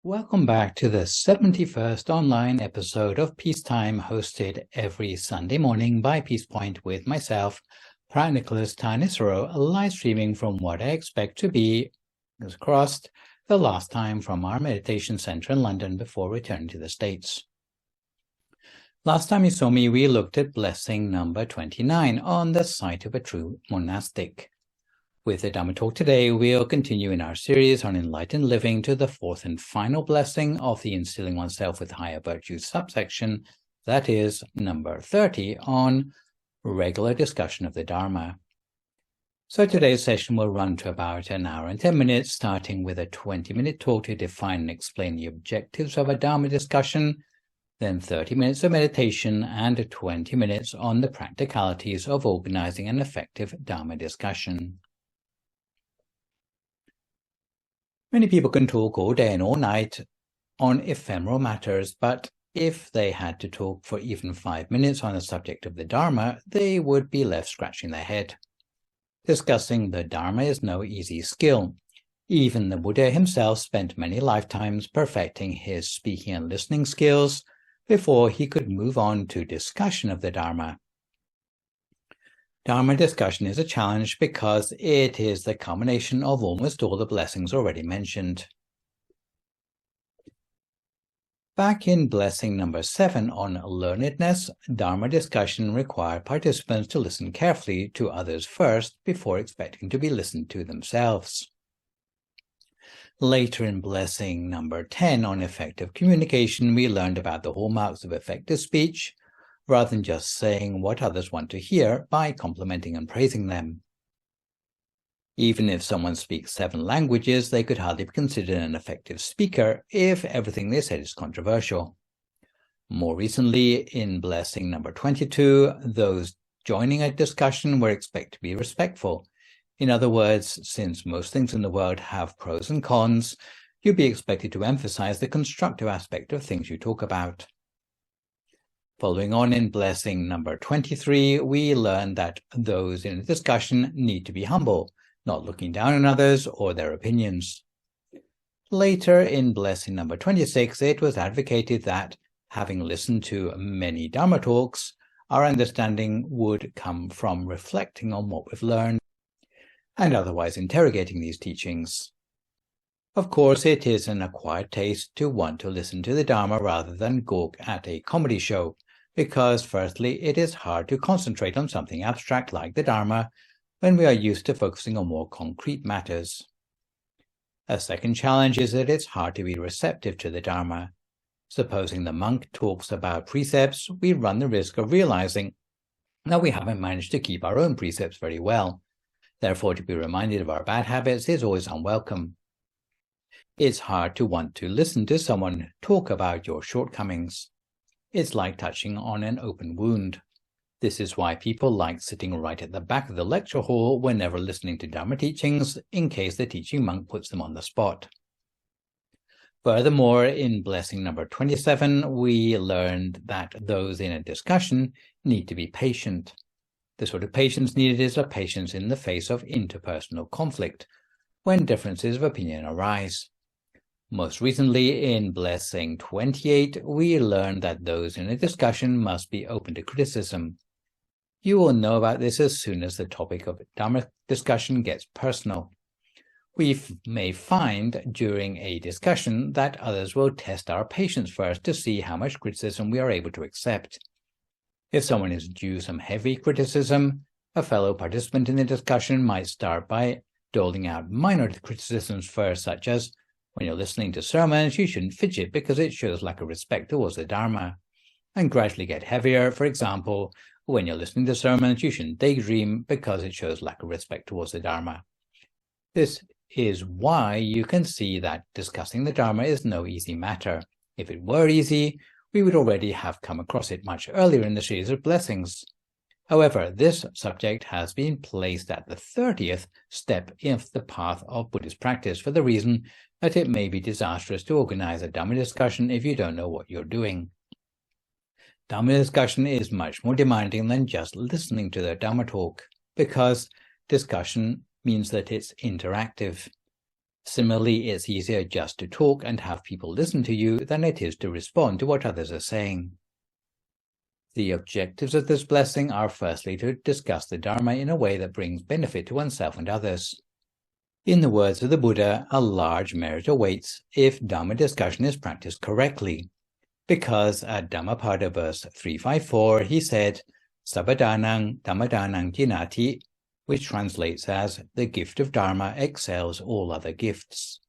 Welcome back to the 71st online episode of Peacetime, hosted every Sunday morning by Peace Point with myself, Phra Nicholas Thanissaro, live streaming from what I expect to be, fingers crossed, the last time from our meditation center in London before returning to the States. Last time you saw me, we looked at blessing number 29 on the site of a true monastic. With the Dhamma talk today, we'll continue in our series on enlightened living to the fourth and final blessing of the instilling oneself with higher virtues subsection, that is, number 30, on regular discussion of the Dharma. So today's session will run to about an hour and 10 minutes, starting with a 20-minute talk to define and explain the objectives of a Dharma discussion, then 30 minutes of meditation, and 20 minutes on the practicalities of organizing an effective Dharma discussion. Many people can talk all day and all night on ephemeral matters, but if they had to talk for even 5 minutes on the subject of the Dharma, they would be left scratching their head. Discussing the Dharma is no easy skill. Even the Buddha himself spent many lifetimes perfecting his speaking and listening skills before he could move on to discussion of the Dharma. Dharma discussion is a challenge because it is the culmination of almost all the blessings already mentioned. Back in blessing number 7 on learnedness, Dharma discussion required participants to listen carefully to others first before expecting to be listened to themselves. Later in blessing number 10 on effective communication, we learned about the hallmarks of effective speech, rather than just saying what others want to hear by complimenting and praising them. Even if someone speaks 7 languages, they could hardly be considered an effective speaker if everything they said is controversial. More recently, in blessing number 22, those joining a discussion were expected to be respectful. In other words, since most things in the world have pros and cons, you'd be expected to emphasize the constructive aspect of things you talk about. Following on in blessing number 23, we learned that those in a discussion need to be humble, not looking down on others or their opinions. Later in blessing number 26, it was advocated that, having listened to many Dharma talks, our understanding would come from reflecting on what we've learned and otherwise interrogating these teachings. Of course, it is an acquired taste to want to listen to the Dharma rather than gawk at a comedy show, because firstly, it is hard to concentrate on something abstract like the Dharma when we are used to focusing on more concrete matters. A second challenge is that it's hard to be receptive to the Dharma. Supposing the monk talks about precepts, we run the risk of realizing that we haven't managed to keep our own precepts very well. Therefore, to be reminded of our bad habits is always unwelcome. It's hard to want to listen to someone talk about your shortcomings. It's like touching on an open wound. This is why people like sitting right at the back of the lecture hall whenever listening to Dharma teachings, in case the teaching monk puts them on the spot. Furthermore, in blessing number 27, we learned that those in a discussion need to be patient. The sort of patience needed is a patience in the face of interpersonal conflict, when differences of opinion arise. Most recently, in blessing 28, we learned that those in a discussion must be open to criticism. You will know about this as soon as the topic of Dharma discussion gets personal. We may find during a discussion that others will test our patience first to see how much criticism we are able to accept. If someone is due some heavy criticism, a fellow participant in the discussion might start by doling out minor criticisms first, such as, when you're listening to sermons, you shouldn't fidget because it shows lack of respect towards the Dharma, and gradually get heavier. For example, when you're listening to sermons, you shouldn't daydream because it shows lack of respect towards the Dharma. This is why you can see that discussing the Dharma is no easy matter. If it were easy, we would already have come across it much earlier in the series of blessings. However, this subject has been placed at the 30th step in the path of Buddhist practice for the reason that it may be disastrous to organize a Dhamma discussion if you don't know what you're doing. Dhamma discussion is much more demanding than just listening to the Dhamma talk, because discussion means that it's interactive. Similarly, it's easier just to talk and have people listen to you than it is to respond to what others are saying. The objectives of this blessing are firstly to discuss the Dharma in a way that brings benefit to oneself and others. In the words of the Buddha, a large merit awaits if Dhamma discussion is practiced correctly, because at Dhammapada verse 354 he said, Sabbadanang Dhammadanang Jinati, which translates as, the gift of Dharma excels all other gifts.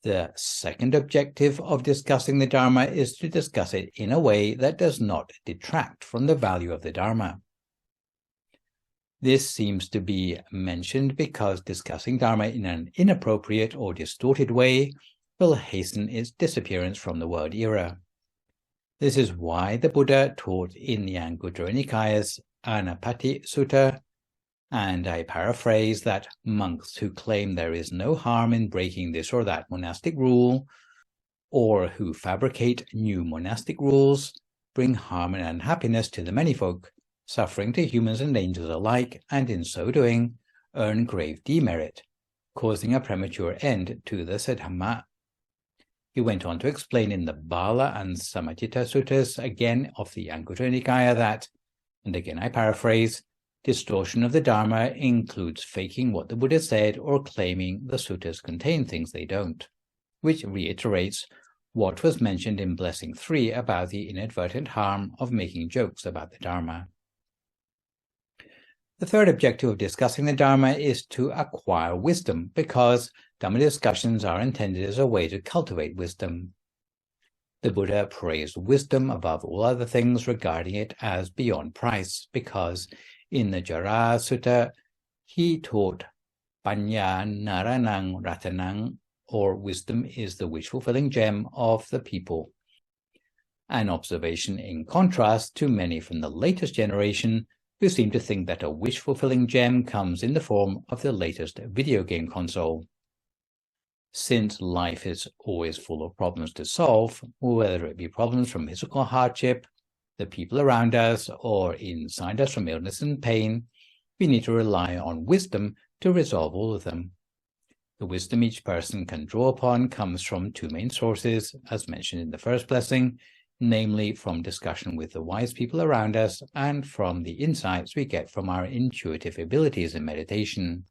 The second objective of discussing the Dharma is to discuss it in a way that does not detract from the value of the Dharma. This seems to be mentioned because discussing Dharma in an inappropriate or distorted way will hasten its disappearance from the world era. This is why the Buddha taught in the Anguttara Nikaya's Ānapati Sutta, and I paraphrase, that monks who claim there is no harm in breaking this or that monastic rule, or who fabricate new monastic rules, bring harm and unhappiness to the many folk, suffering to humans and angels alike, and in so doing, earn grave demerit, causing a premature end to the Siddhamma. He went on to explain in the Bala and Samajita Suttas, again of the Anguttara Nikaya, that, and again I paraphrase, distortion of the Dharma includes faking what the Buddha said or claiming the suttas contain things they don't, which reiterates what was mentioned in Blessing 3 about the inadvertent harm of making jokes about the Dharma. The third objective of discussing the Dharma is to acquire wisdom, because Dhamma discussions are intended as a way to cultivate wisdom. The Buddha praised wisdom above all other things, regarding it as beyond price, because in the Jara Sutta, he taught Panya Naranang Ratanang, or wisdom is the wish-fulfilling gem of the people. An observation in contrast to many from the latest generation who seem to think that a wish-fulfilling gem comes in the form of the latest video game console. Since life is always full of problems to solve, whether it be problems from physical hardship, the people around us, or inside us from illness and pain, we need to rely on wisdom to resolve all of them. The wisdom each person can draw upon comes from two main sources, as mentioned in the first blessing, namely from discussion with the wise people around us and from the insights we get from our intuitive abilities in meditation.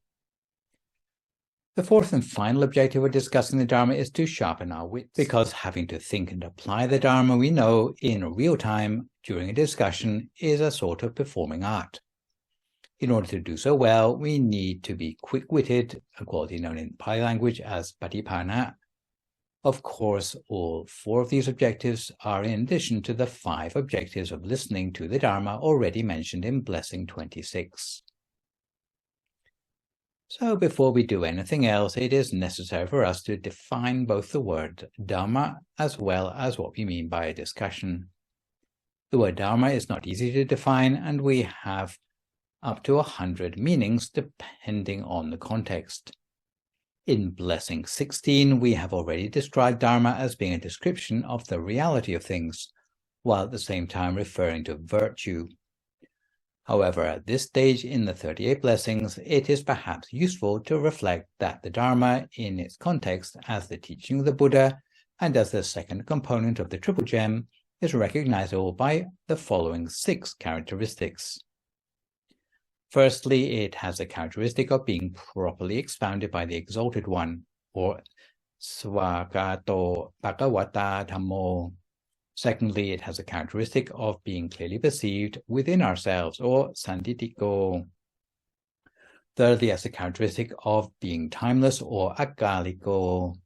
The fourth and final objective of discussing the Dharma is to sharpen our wits, because having to think and apply the Dharma we know in real time during a discussion is a sort of performing art. In order to do so well, we need to be quick-witted, a quality known in Pali language as patipana. Of course, all four of these objectives are in addition to the 5 objectives of listening to the Dharma already mentioned in Blessing 26. So before we do anything else, it is necessary for us to define both the word Dhamma as well as what we mean by a discussion. The word Dharma is not easy to define, and we have up to 100 meanings depending on the context. In Blessing 16, we have already described Dharma as being a description of the reality of things, while at the same time referring to virtue. However, at this stage in the 38 blessings, it is perhaps useful to reflect that the Dharma, in its context as the teaching of the Buddha and as the second component of the Triple Gem, is recognizable by the following 6 characteristics. Firstly, it has a characteristic of being properly expounded by the Exalted One, or Swagato Bhagavata Dhammo. Secondly, it has a characteristic of being clearly perceived within ourselves, or Sanditiko. Thirdly, it has a characteristic of being timeless, or Akaliko.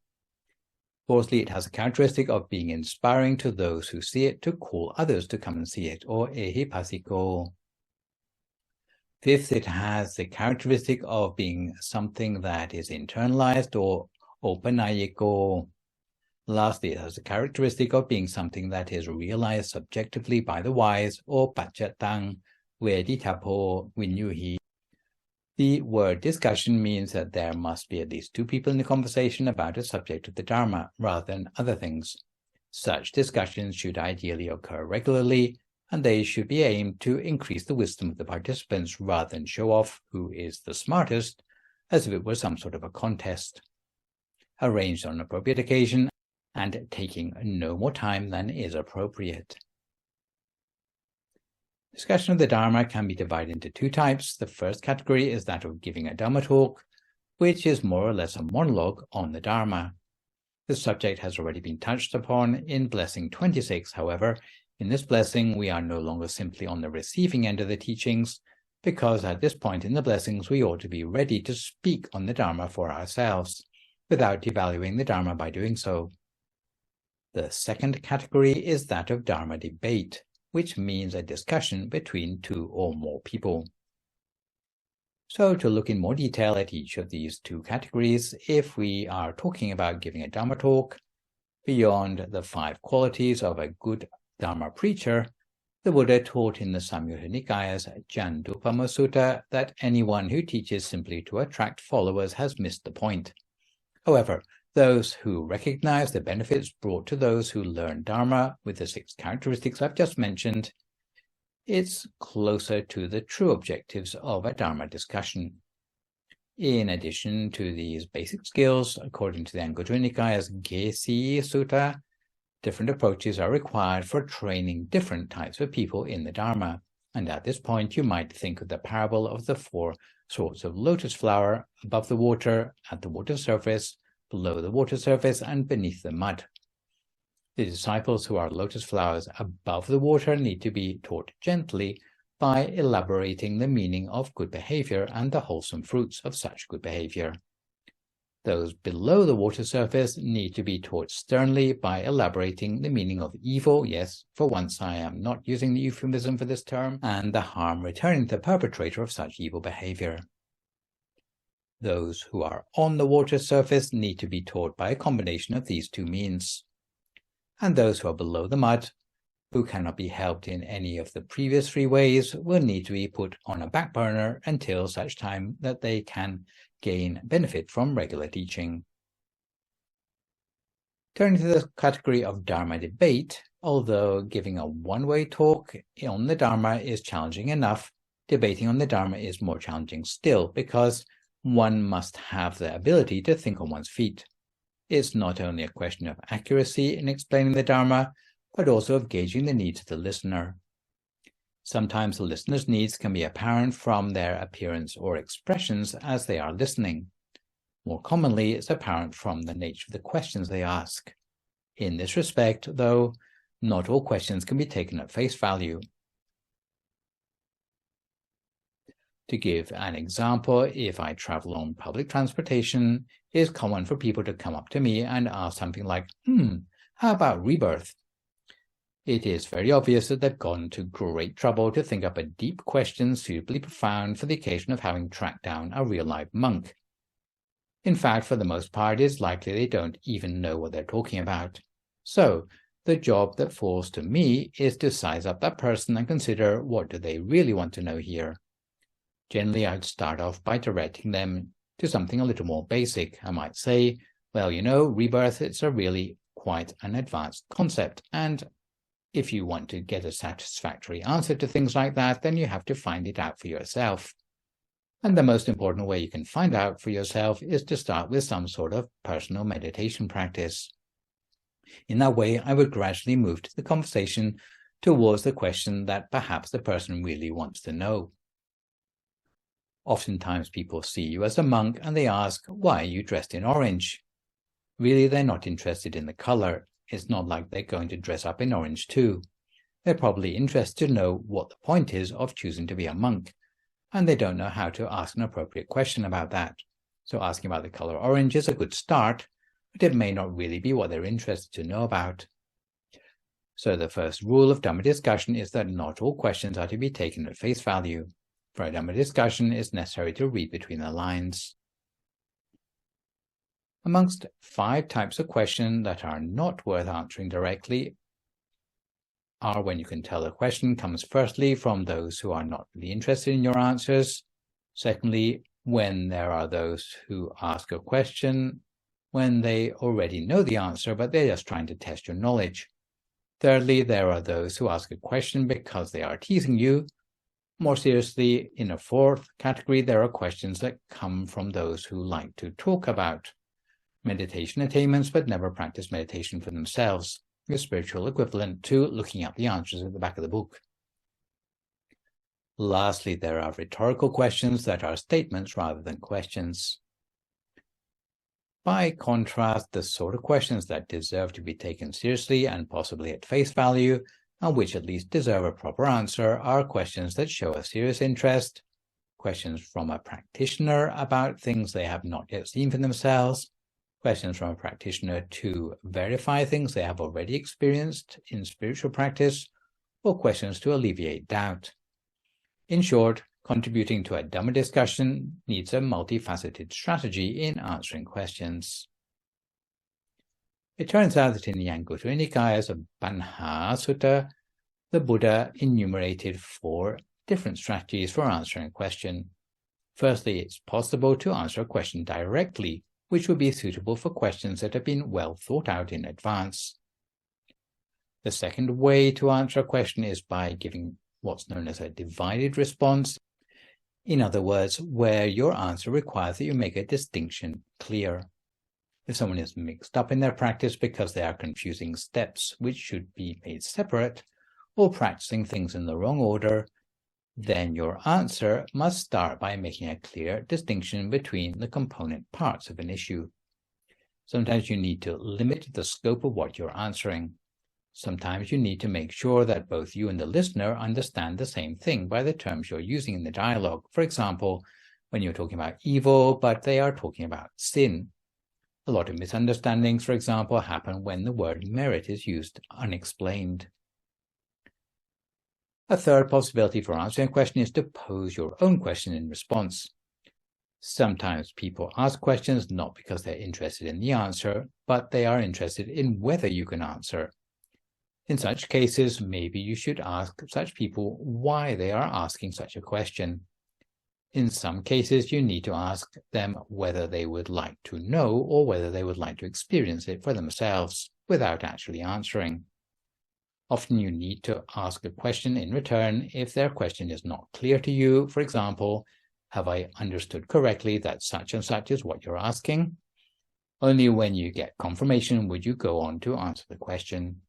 Fourthly, it has a characteristic of being inspiring to those who see it to call others to come and see it, or Ehipasiko. Fifth, it has the characteristic of being something that is internalized, or Opanayiko. Lastly, it has a characteristic of being something that is realized subjectively by the wise, or Pachatang Veditapo Vinyuhi. The word discussion means that there must be at least 2 people in the conversation about a subject of the Dharma, rather than other things. Such discussions should ideally occur regularly, and they should be aimed to increase the wisdom of the participants rather than show off who is the smartest, as if it were some sort of a contest. arranged on appropriate occasion, and taking no more time than is appropriate. Discussion of the Dharma can be divided into two types. The first category is that of giving a Dhamma talk, which is more or less a monologue on the Dharma. This subject has already been touched upon in Blessing 26. However, in this blessing, we are no longer simply on the receiving end of the teachings, because at this point in the blessings, we ought to be ready to speak on the Dharma for ourselves, without devaluing the Dharma by doing so. The second category is that of Dhamma Debate, which means a discussion between two or more people. So to look in more detail at each of these two categories, if we are talking about giving a Dhamma talk, beyond the 5 qualities of a good Dharma preacher, the Buddha taught in the Samyutta Nikaya's Jandupama Sutta that anyone who teaches simply to attract followers has missed the point. However, those who recognize the benefits brought to those who learn Dharma with the 6 characteristics I've just mentioned, it's closer to the true objectives of a Dharma discussion. In addition to these basic skills, according to the Anguttara Nikaya's Gesi Sutta, different approaches are required for training different types of people in the Dharma. And at this point, you might think of the parable of the 4 sorts of lotus flower above the water, at the water surface, below the water surface, and beneath the mud. The disciples who are lotus flowers above the water need to be taught gently by elaborating the meaning of good behavior and the wholesome fruits of such good behavior. Those below the water surface need to be taught sternly by elaborating the meaning of evil, yes, for once I am not using the euphemism for this term, and the harm returning to the perpetrator of such evil behavior. Those who are on the water surface need to be taught by a combination of these two means. And those who are below the mud, who cannot be helped in any of the previous 3 ways, will need to be put on a back burner until such time that they can gain benefit from regular teaching. Turning to the category of Dharma Debate, although giving a one-way talk on the Dharma is challenging enough, debating on the Dharma is more challenging still, because one must have the ability to think on one's feet. It's not only a question of accuracy in explaining the Dharma, but also of gauging the needs of the listener. Sometimes the listener's needs can be apparent from their appearance or expressions as they are listening. More commonly, it's apparent from the nature of the questions they ask. In this respect, though, not all questions can be taken at face value. To give an example, if I travel on public transportation, it is common for people to come up to me and ask something like, how about rebirth? It is very obvious that they've gone to great trouble to think up a deep question suitably profound for the occasion of having tracked down a real-life monk. In fact, for the most part, it's likely they don't even know what they're talking about. So, the job that falls to me is to size up that person and consider what do they really want to know here. Generally, I'd start off by directing them to something a little more basic. I might say, well, rebirth, it's a really quite an advanced concept, and if you want to get a satisfactory answer to things like that, then you have to find it out for yourself. And the most important way you can find out for yourself is to start with some sort of personal meditation practice. In that way, I would gradually move to the conversation towards the question that perhaps the person really wants to know. Oftentimes people see you as a monk and they ask, why are you dressed in orange? Really, they're not interested in the color. It's not like they're going to dress up in orange too. They're probably interested to know what the point is of choosing to be a monk, and they don't know how to ask an appropriate question about that. So asking about the color orange is a good start, but it may not really be what they're interested to know about. So the first rule of Dhamma discussion is that not all questions are to be taken at face value. For a Dhamma discussion, it's necessary to read between the lines. Amongst 5 types of questions that are not worth answering directly are when you can tell a question comes firstly from those who are not really interested in your answers. Secondly, when there are those who ask a question when they already know the answer, but they're just trying to test your knowledge. Thirdly, there are those who ask a question because they are teasing you. More seriously, in a 4th category, there are questions that come from those who like to talk about. meditation attainments but never practice meditation for themselves, the spiritual equivalent to looking up the answers at the back of the book. Lastly, there are rhetorical questions that are statements rather than questions. By contrast, the sort of questions that deserve to be taken seriously and possibly at face value, and which at least deserve a proper answer, are questions that show a serious interest, questions from a practitioner about things they have not yet seen for themselves, questions from a practitioner to verify things they have already experienced in spiritual practice, or questions to alleviate doubt. In short, contributing to a Dhamma discussion needs a multifaceted strategy in answering questions. It turns out that in the Anguttara Nikaya's Banha Sutta, the Buddha enumerated 4 different strategies for answering a question. Firstly, it's possible to answer a question directly, which would be suitable for questions that have been well thought out in advance. The second way to answer a question is by giving what's known as a divided response. In other words, where your answer requires that you make a distinction clear. If someone is mixed up in their practice because they are confusing steps which should be made separate, or practicing things in the wrong order, then your answer must start by making a clear distinction between the component parts of an issue. Sometimes you need to limit the scope of what you're answering. Sometimes you need to make sure that both you and the listener understand the same thing by the terms you're using in the dialogue. For example, when you're talking about evil, but they are talking about sin. A lot of misunderstandings, for example, happen when the word merit is used unexplained. A third possibility for answering a question is to pose your own question in response. Sometimes people ask questions not because they're interested in the answer, but they are interested in whether you can answer. In such cases, maybe you should ask such people why they are asking such a question. In some cases, you need to ask them whether they would like to know or whether they would like to experience it for themselves without actually answering. Often you need to ask a question in return if their question is not clear to you. For example, have I understood correctly that such and such is what you're asking? Only when you get confirmation would you go on to answer the question.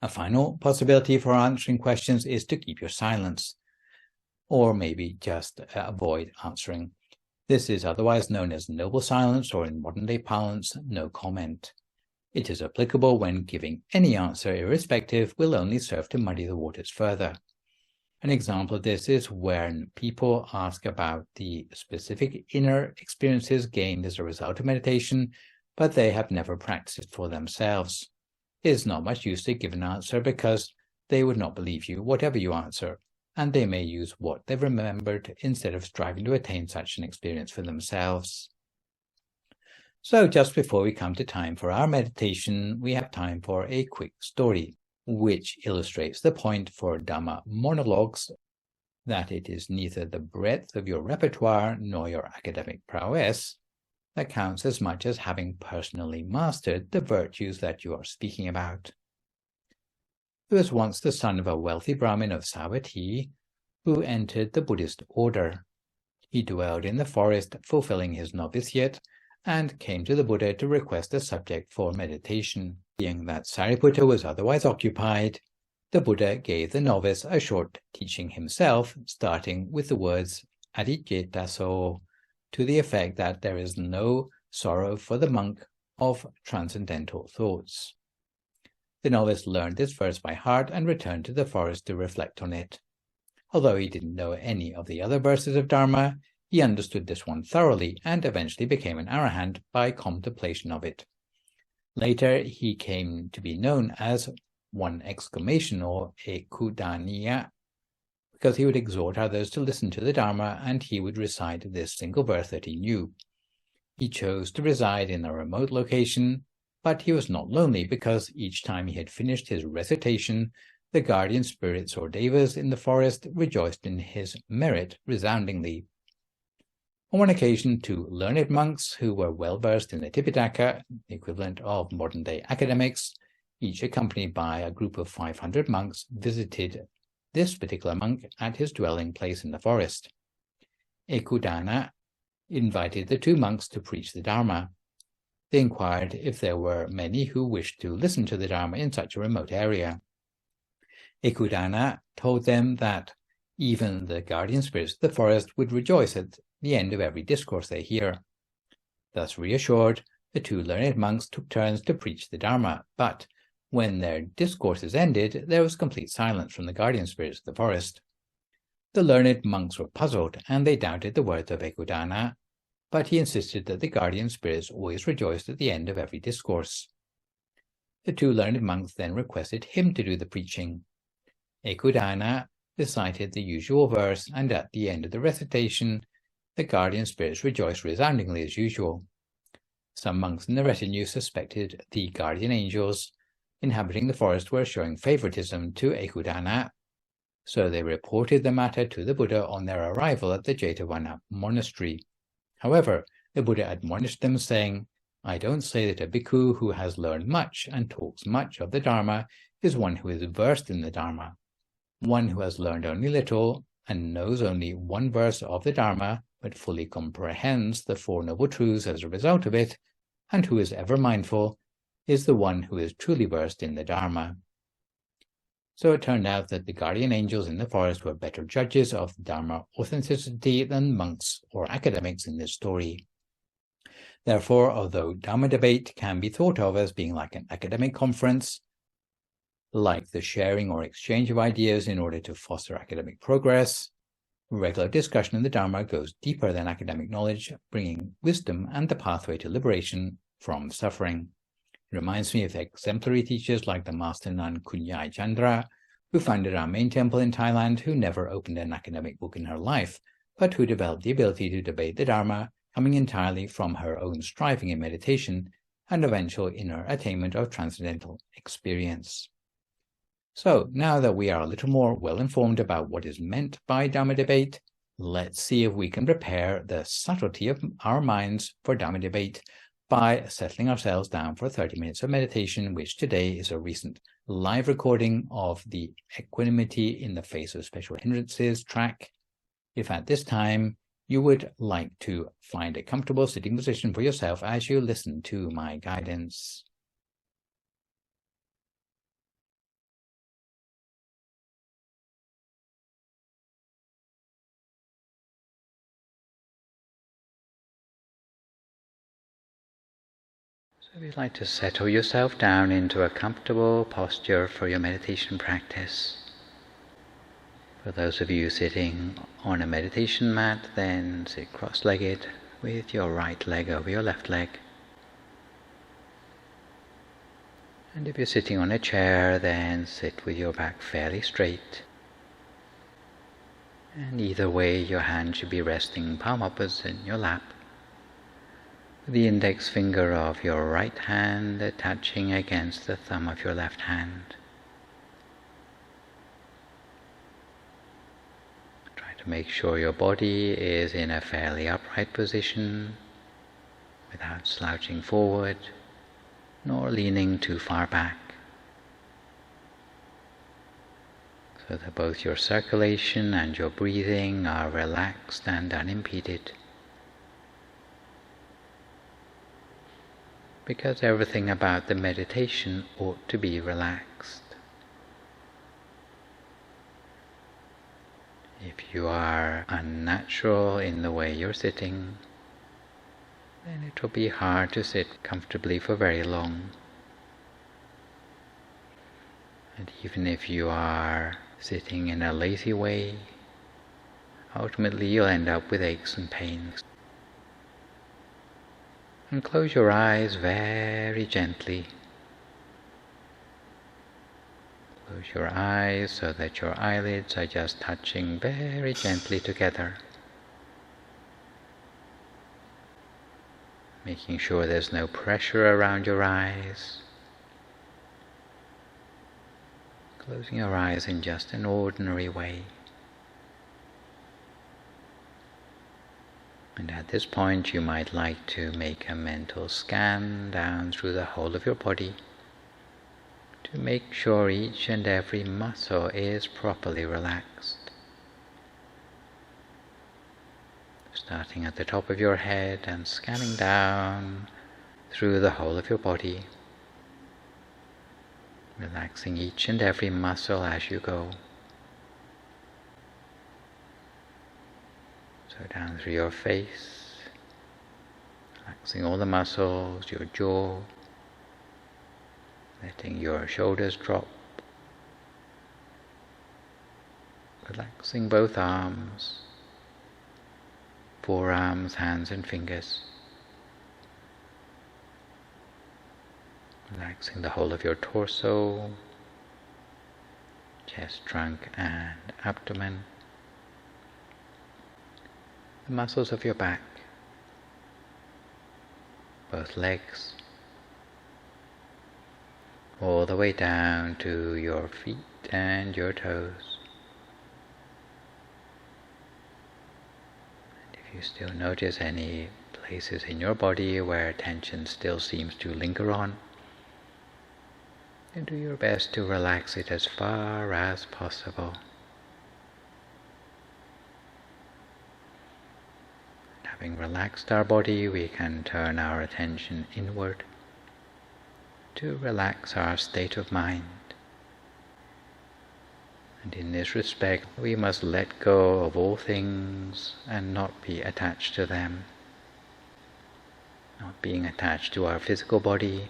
A final possibility for answering questions is to keep your silence, or maybe just avoid answering. This is otherwise known as noble silence, or in modern-day parlance, no comment. It is applicable when giving any answer, irrespective, will only serve to muddy the waters further. An example of this is when people ask about the specific inner experiences gained as a result of meditation, but they have never practiced it for themselves. It is not much use to give an answer because they would not believe you, whatever you answer, and they may use what they've remembered instead of striving to attain such an experience for themselves. So just before we come to time for our meditation, we have time for a quick story, which illustrates the point for Dhamma monologues that it is neither the breadth of your repertoire nor your academic prowess that counts as much as having personally mastered the virtues that you are speaking about. There was once the son of a wealthy Brahmin of Savatthi who entered the Buddhist order. He dwelled in the forest, fulfilling his novitiate, and came to the Buddha to request a subject for meditation. Seeing that Sariputta was otherwise occupied, the Buddha gave the novice a short teaching himself, starting with the words adicetaso, to the effect that there is no sorrow for the monk of transcendental thoughts. The novice learned this verse by heart and returned to the forest to reflect on it. Although he didn't know any of the other verses of Dharma, he understood this one thoroughly and eventually became an arahant by contemplation of it. Later, he came to be known as one exclamation or Ekuddāna, because he would exhort others to listen to the Dharma and he would recite this single verse that he knew. He chose to reside in a remote location, but he was not lonely because each time he had finished his recitation, the guardian spirits or devas in the forest rejoiced in his merit resoundingly. On one occasion, 2 learned monks who were well versed in the Tipitaka, the equivalent of modern-day academics, each accompanied by a group of 500 monks, visited this particular monk at his dwelling place in the forest. Ekuddāna invited the 2 monks to preach the Dharma. They inquired if there were many who wished to listen to the Dharma in such a remote area. Ekuddāna told them that even the guardian spirits of the forest would rejoice at the end of every discourse they hear. Thus reassured, the two learned monks took turns to preach the Dharma, but when their discourses ended, there was complete silence from the guardian spirits of the forest. The learned monks were puzzled, and they doubted the words of Ekuddāna, but he insisted that the guardian spirits always rejoiced at the end of every discourse. The two learned monks then requested him to do the preaching. Ekuddāna recited the usual verse, and at the end of the recitation, the guardian spirits rejoiced resoundingly as usual. Some monks in the retinue suspected the guardian angels inhabiting the forest were showing favoritism to Ekuddāna, so they reported the matter to the Buddha on their arrival at the Jetavana monastery. However, the Buddha admonished them, saying, "I don't say that a bhikkhu who has learned much and talks much of the Dharma is one who is versed in the Dharma. One who has learned only little and knows only one verse of the Dharma, but fully comprehends the Four Noble Truths as a result of it, and who is ever mindful, is the one who is truly versed in the Dharma." So it turned out that the guardian angels in the forest were better judges of Dharma authenticity than monks or academics in this story. Therefore, although Dhamma Debate can be thought of as being like an academic conference, like the sharing or exchange of ideas in order to foster academic progress, regular discussion in the Dharma goes deeper than academic knowledge, bringing wisdom and the pathway to liberation from suffering. It reminds me of exemplary teachers like the Master Nun Kunyai Chandra, who founded our main temple in Thailand, who never opened an academic book in her life, but who developed the ability to debate the Dharma, coming entirely from her own striving in meditation and eventual inner attainment of transcendental experience. So, now that we are a little more well-informed about what is meant by Dhamma Debate, let's see if we can prepare the subtlety of our minds for Dhamma Debate by settling ourselves down for 30 minutes of meditation, which today is a recent live recording of the Equanimity in the Face of Special Hindrances track. If at this time you would like to find a comfortable sitting position for yourself as you listen to my guidance. So if you'd like to settle yourself down into a comfortable posture for your meditation practice. For those of you sitting on a meditation mat, then sit cross-legged with your right leg over your left leg. And if you're sitting on a chair, then sit with your back fairly straight. And either way, your hand should be resting palm upwards in your lap, with the index finger of your right hand touching against the thumb of your left hand. Try to make sure your body is in a fairly upright position, without slouching forward, nor leaning too far back, so that both your circulation and your breathing are relaxed and unimpeded. Because everything about the meditation ought to be relaxed. If you are unnatural in the way you're sitting, then it will be hard to sit comfortably for very long. And even if you are sitting in a lazy way, ultimately you'll end up with aches and pains. And close your eyes very gently. Close your eyes so that your eyelids are just touching very gently together. Making sure there's no pressure around your eyes. Closing your eyes in just an ordinary way. And at this point you might like to make a mental scan down through the whole of your body to make sure each and every muscle is properly relaxed. Starting at the top of your head and scanning down through the whole of your body, relaxing each and every muscle as you go. So down through your face, relaxing all the muscles, your jaw, letting your shoulders drop, relaxing both arms, forearms, hands and fingers, relaxing the whole of your torso, chest, trunk and abdomen, the muscles of your back, both legs, all the way down to your feet and your toes. And if you still notice any places in your body where tension still seems to linger on, then do your best to relax it as far as possible. Having relaxed our body, we can turn our attention inward to relax our state of mind. And in this respect, we must let go of all things and not be attached to them. Not being attached to our physical body,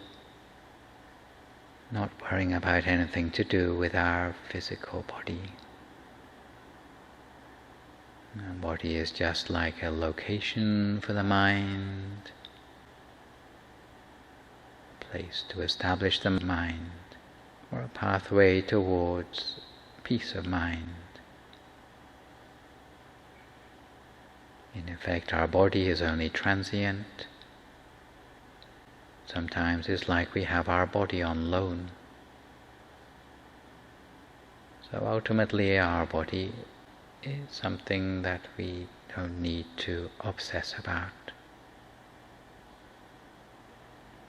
not worrying about anything to do with our physical body. Our body is just like a location for the mind, a place to establish the mind, or a pathway towards peace of mind. In effect, our body is only transient. Sometimes it's like we have our body on loan. So ultimately our body is something that we don't need to obsess about.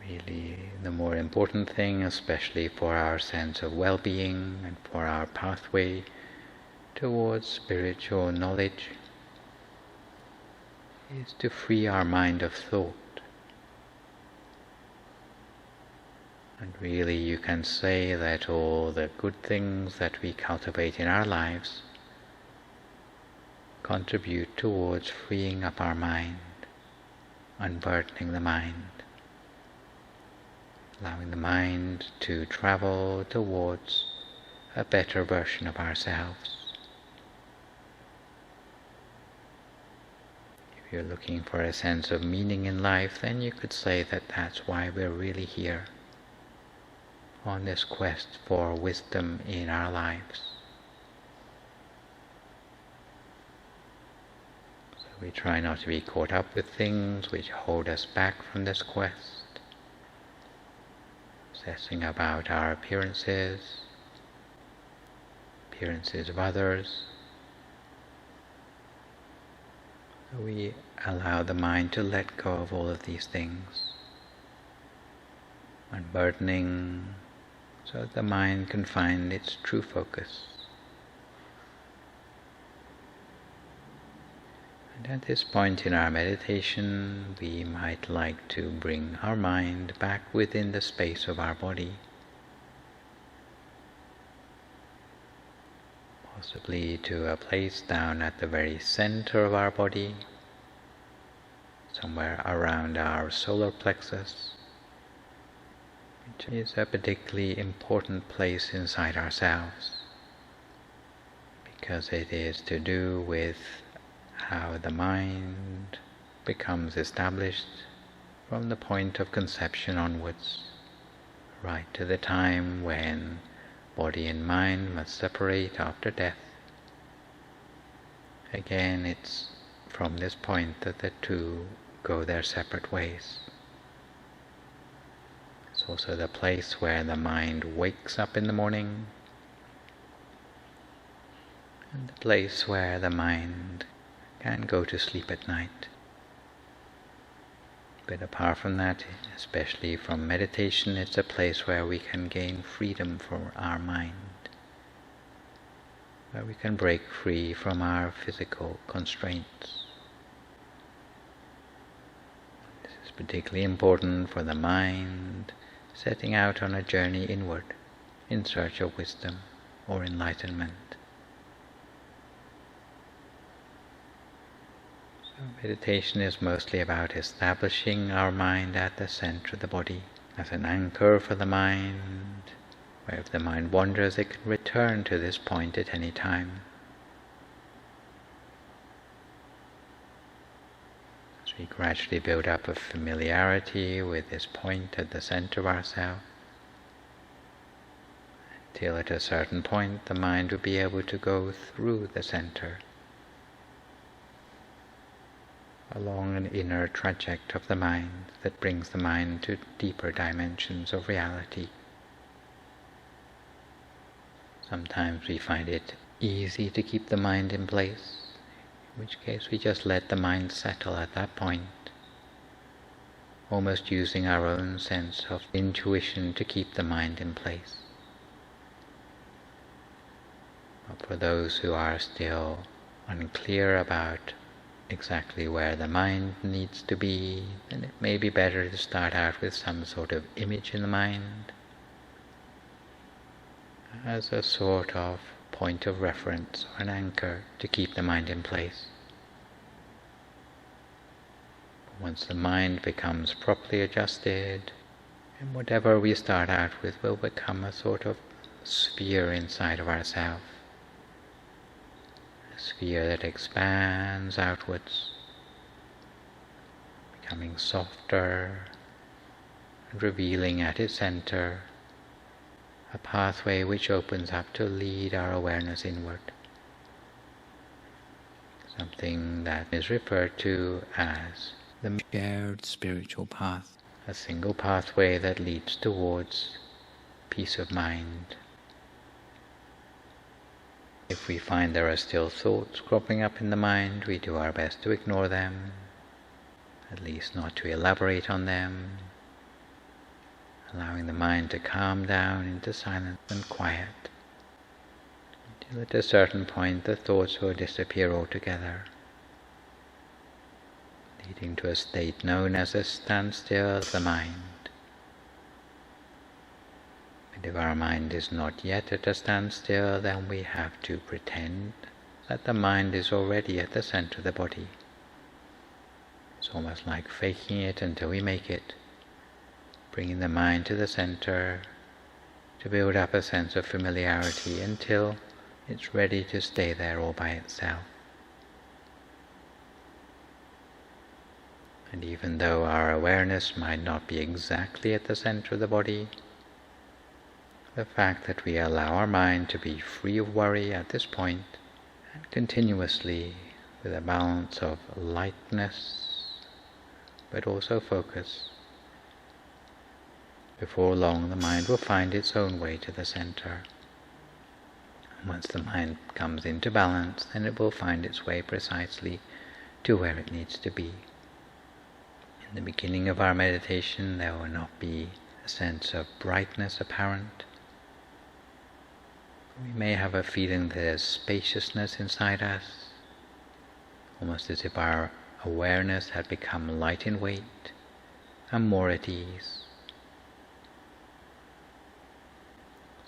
Really, the more important thing, especially for our sense of well-being and for our pathway towards spiritual knowledge, is to free our mind of thought. And really you can say that all the good things that we cultivate in our lives contribute towards freeing up our mind, unburdening the mind, allowing the mind to travel towards a better version of ourselves. If you're looking for a sense of meaning in life, then you could say that that's why we're really here, on this quest for wisdom in our lives. So we try not to be caught up with things which hold us back from this quest, obsessing about our appearances of others. So we allow the mind to let go of all of these things, unburdening, so that the mind can find its true focus. And at this point in our meditation, we might like to bring our mind back within the space of our body, possibly to a place down at the very center of our body, somewhere around our solar plexus, which is a particularly important place inside ourselves, because it is to do with how the mind becomes established from the point of conception onwards, right to the time when body and mind must separate after death. Again, it's from this point that the two go their separate ways. It's also the place where the mind wakes up in the morning, and the place where the mind can go to sleep at night. But apart from that, especially from meditation, it's a place where we can gain freedom for our mind, where we can break free from our physical constraints. This is particularly important for the mind setting out on a journey inward in search of wisdom or enlightenment. So meditation is mostly about establishing our mind at the center of the body as an anchor for the mind, where if the mind wanders it can return to this point at any time. As we gradually build up a familiarity with this point at the center of ourselves, until at a certain point the mind will be able to go through the center, along an inner traject of the mind that brings the mind to deeper dimensions of reality. Sometimes we find it easy to keep the mind in place, in which case we just let the mind settle at that point, almost using our own sense of intuition to keep the mind in place. But for those who are still unclear about exactly where the mind needs to be, then it may be better to start out with some sort of image in the mind as a sort of point of reference or an anchor to keep the mind in place. But once the mind becomes properly adjusted, and whatever we start out with will become a sort of sphere inside of ourselves. A sphere that expands outwards, becoming softer and revealing at its center a pathway which opens up to lead our awareness inward. Something that is referred to as the shared spiritual path, a single pathway that leads towards peace of mind. If we find there are still thoughts cropping up in the mind, we do our best to ignore them, at least not to elaborate on them, allowing the mind to calm down into silence and quiet, until at a certain point the thoughts will disappear altogether, leading to a state known as a standstill of the mind. And if our mind is not yet at a standstill, then we have to pretend that the mind is already at the center of the body. It's almost like faking it until we make it, bringing the mind to the center to build up a sense of familiarity until it's ready to stay there all by itself. And even though our awareness might not be exactly at the center of the body, the fact that we allow our mind to be free of worry at this point, and continuously with a balance of lightness but also focus, before long the mind will find its own way to the center. And once the mind comes into balance, then it will find its way precisely to where it needs to be. In the beginning of our meditation there will not be a sense of brightness apparent. We may have a feeling that there's spaciousness inside us, almost as if our awareness had become light in weight and more at ease.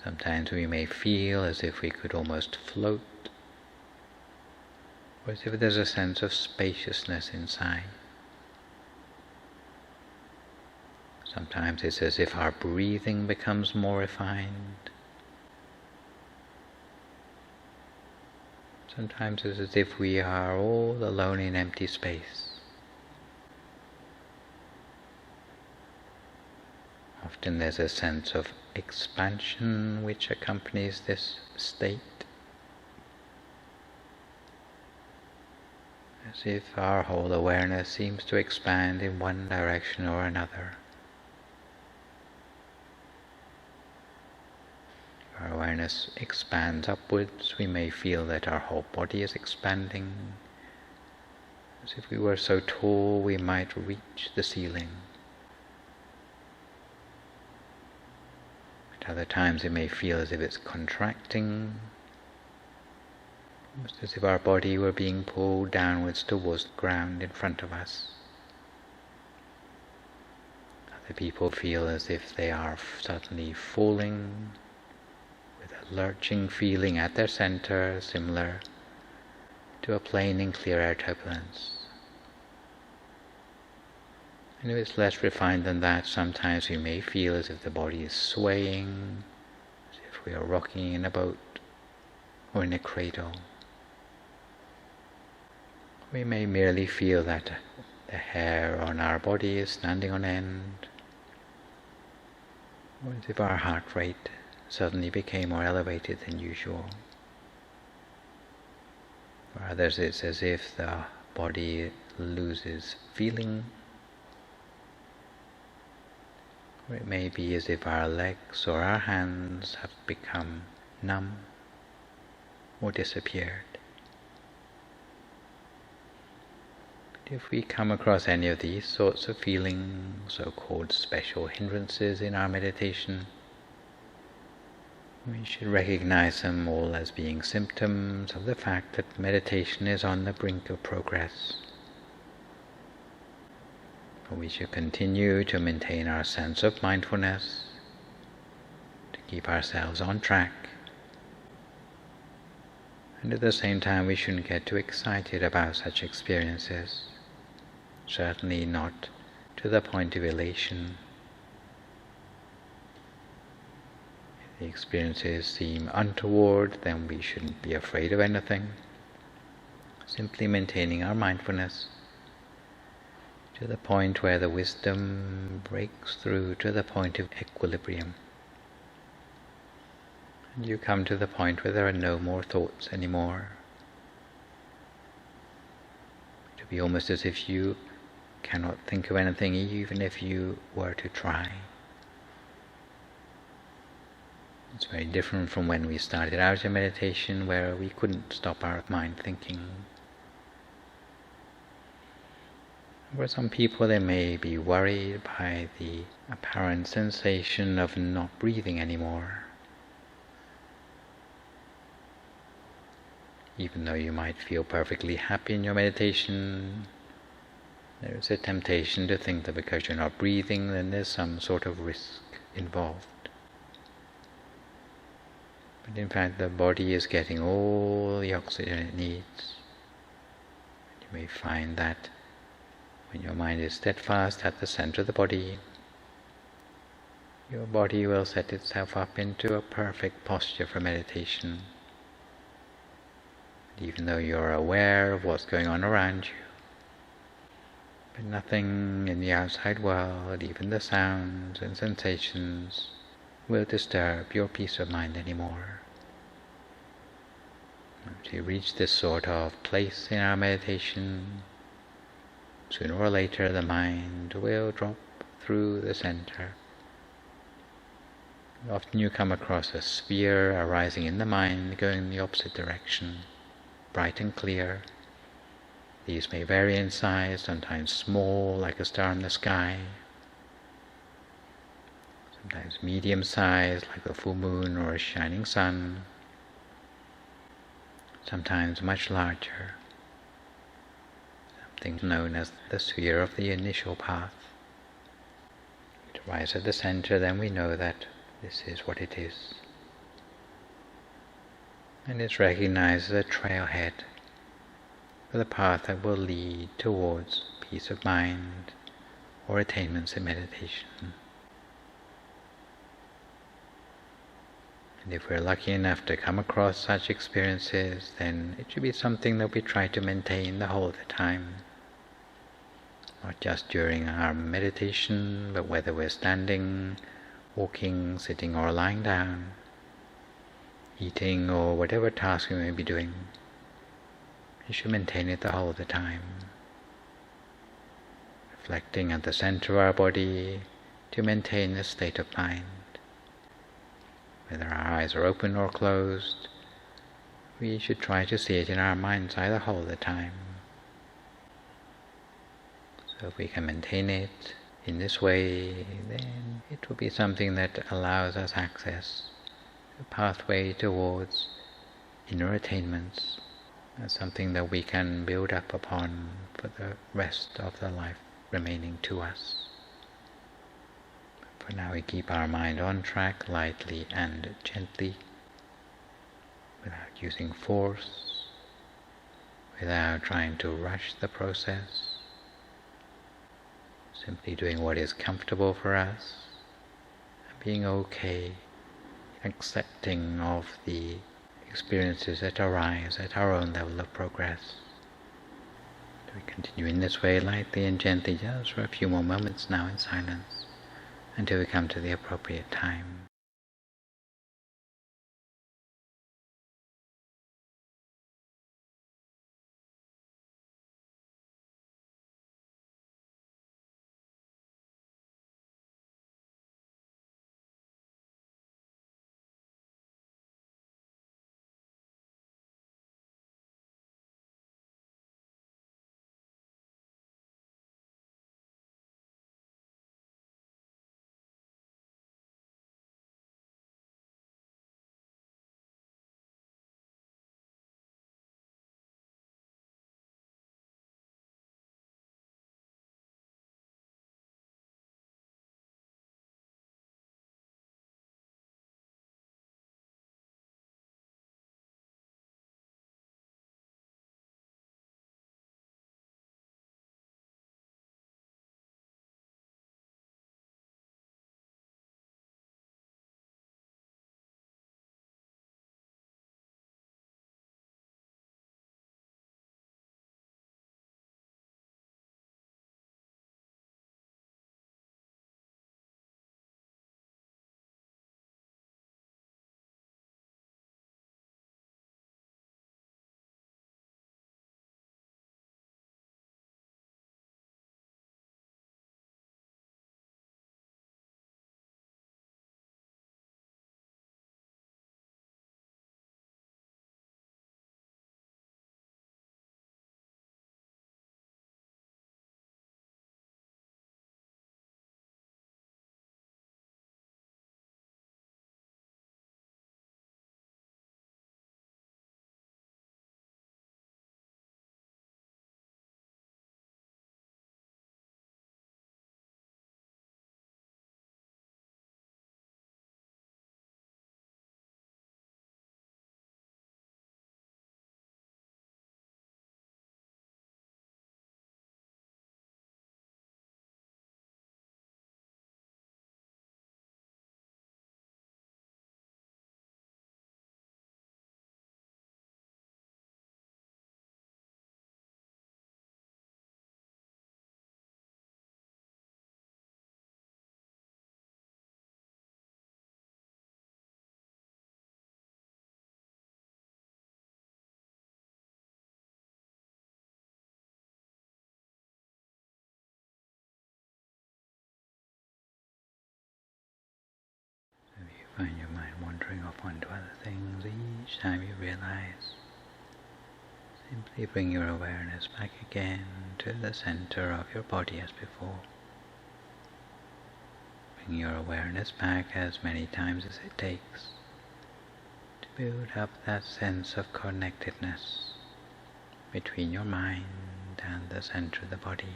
Sometimes we may feel as if we could almost float, or as if there's a sense of spaciousness inside. Sometimes it's as if our breathing becomes more refined. Sometimes it's as if we are all alone in empty space. Often there's a sense of expansion which accompanies this state, as if our whole awareness seems to expand in one direction or another. Our awareness expands upwards, we may feel that our whole body is expanding. As if we were so tall we might reach the ceiling. At other times it may feel as if it's contracting, almost as if our body were being pulled downwards towards the ground in front of us. The people feel as if they are suddenly falling with a lurching feeling at their center, similar to a plane in clear air turbulence. And if it's less refined than that, sometimes we may feel as if the body is swaying, as if we are rocking in a boat or in a cradle. We may merely feel that the hair on our body is standing on end, or as if our heart rate suddenly became more elevated than usual. For others, it's as if the body loses feeling, or it may be as if our legs or our hands have become numb or disappeared. But if we come across any of these sorts of feelings, so-called special hindrances in our meditation, we should recognize them all as being symptoms of the fact that meditation is on the brink of progress. We should continue to maintain our sense of mindfulness, to keep ourselves on track, and at the same time we shouldn't get too excited about such experiences, certainly not to the point of elation. If the experiences seem untoward, then we shouldn't be afraid of anything, simply maintaining our mindfulness to the point where the wisdom breaks through to the point of equilibrium. And you come to the point where there are no more thoughts anymore. It will be almost as if you cannot think of anything, even if you were to try. It's very different from when we started out in meditation, where we couldn't stop our mind thinking. For some people, they may be worried by the apparent sensation of not breathing anymore. Even though you might feel perfectly happy in your meditation, there is a temptation to think that because you're not breathing, then there's some sort of risk involved. But in fact, the body is getting all the oxygen it needs. You may find that when your mind is steadfast at the center of the body, your body will set itself up into a perfect posture for meditation. Even though you're aware of what's going on around you, but nothing in the outside world, even the sounds and sensations, will disturb your peace of mind anymore. As we reach this sort of place in our meditation, sooner or later the mind will drop through the center. Often you come across a sphere arising in the mind going in the opposite direction, bright and clear. These may vary in size, sometimes small like a star in the sky, sometimes medium sized like a full moon or a shining sun, sometimes much larger, something known as the sphere of the initial path. It arises at the center, then we know that this is what it is. And it's recognized as a trailhead for the path that will lead towards peace of mind or attainments in meditation. And if we're lucky enough to come across such experiences, then it should be something that we try to maintain the whole of the time. Not just during our meditation, but whether we're standing, walking, sitting or lying down, eating or whatever task we may be doing. We should maintain it the whole of the time. Reflecting at the center of our body to maintain this state of mind. Whether our eyes are open or closed, we should try to see it in our mind's eye the whole of the time. So if we can maintain it in this way, then it will be something that allows us access to a pathway towards inner attainments, as something that we can build up upon for the rest of the life remaining to us. For now we keep our mind on track lightly and gently, without using force, without trying to rush the process, simply doing what is comfortable for us, and being okay, accepting of the experiences that arise at our own level of progress. We continue in this way lightly and gently just for a few more moments now in silence, until we come to the appropriate time. Find your mind wandering off onto other things. Each time you realize, simply bring your awareness back again to the center of your body as before. Bring your awareness back as many times as it takes to build up that sense of connectedness between your mind and the center of the body.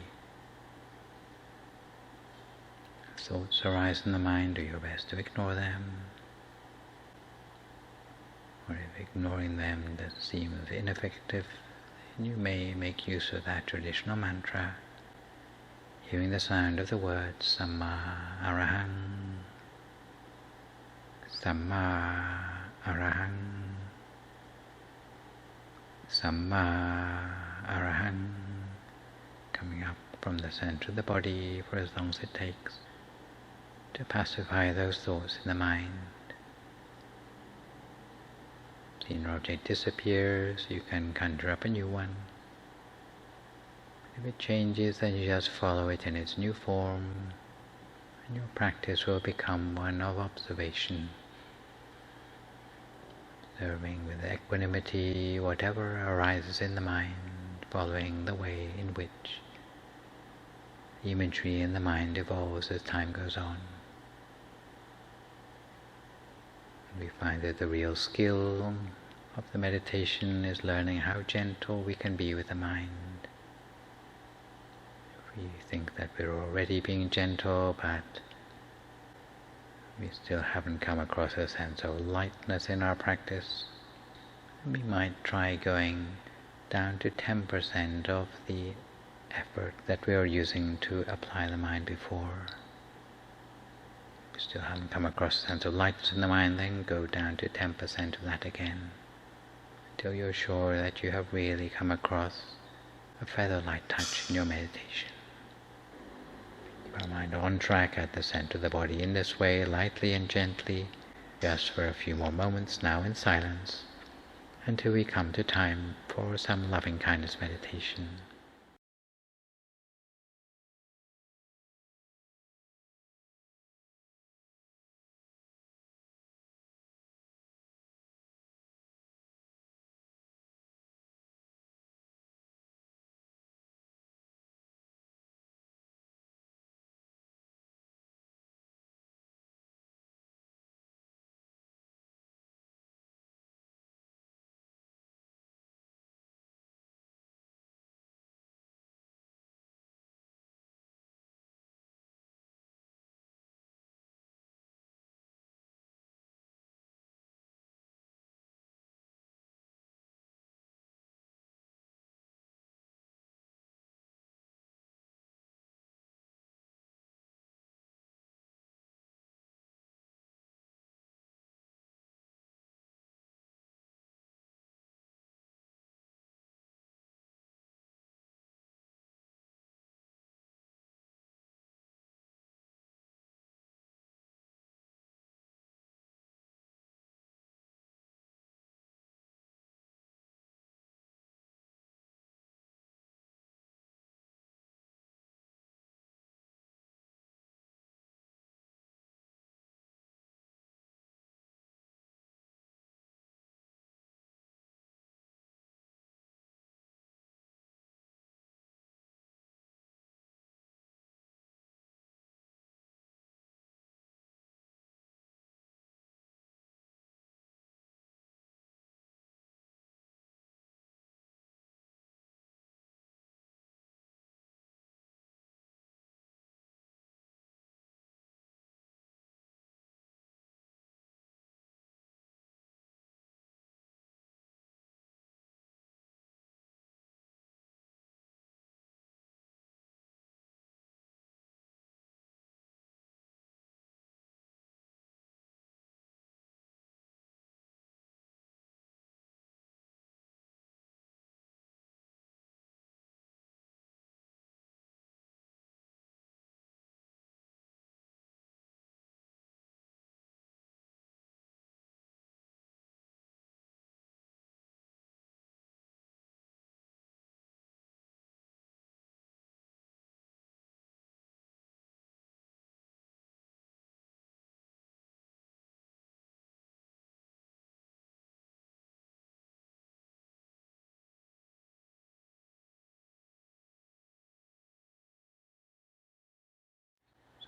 If thoughts arise in the mind, do your best to ignore them. Or if ignoring them seems ineffective, then you may make use of that traditional mantra, hearing the sound of the words Samma Arahang, Samma Arahang, Samma Arahang, coming up from the center of the body for as long as it takes to pacify those thoughts in the mind. The inner object disappears, you can conjure up a new one. If it changes, then you just follow it in its new form, and your practice will become one of observation, observing with equanimity whatever arises in the mind, following the way in which the imagery in the mind evolves as time goes on. We find that the real skill of the meditation is learning how gentle we can be with the mind. If we think that we're already being gentle, but we still haven't come across a sense of lightness in our practice, we might try going down to 10% of the effort that we were using to apply the mind before. If you still haven't come across a sense of lightness in the mind, then go down to 10% of that again, until you're sure that you have really come across a feather-light touch in your meditation. Keep our mind on track at the center of the body in this way, lightly and gently, just for a few more moments now in silence, until we come to time for some loving-kindness meditation.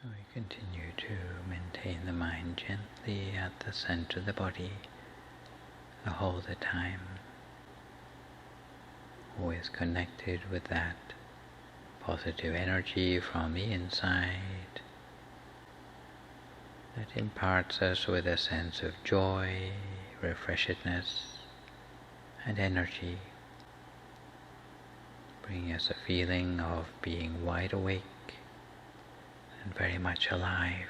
So we continue to maintain the mind gently at the center of the body the whole the time, always connected with that positive energy from the inside that imparts us with a sense of joy, refreshedness and energy, bringing us a feeling of being wide awake and very much alive.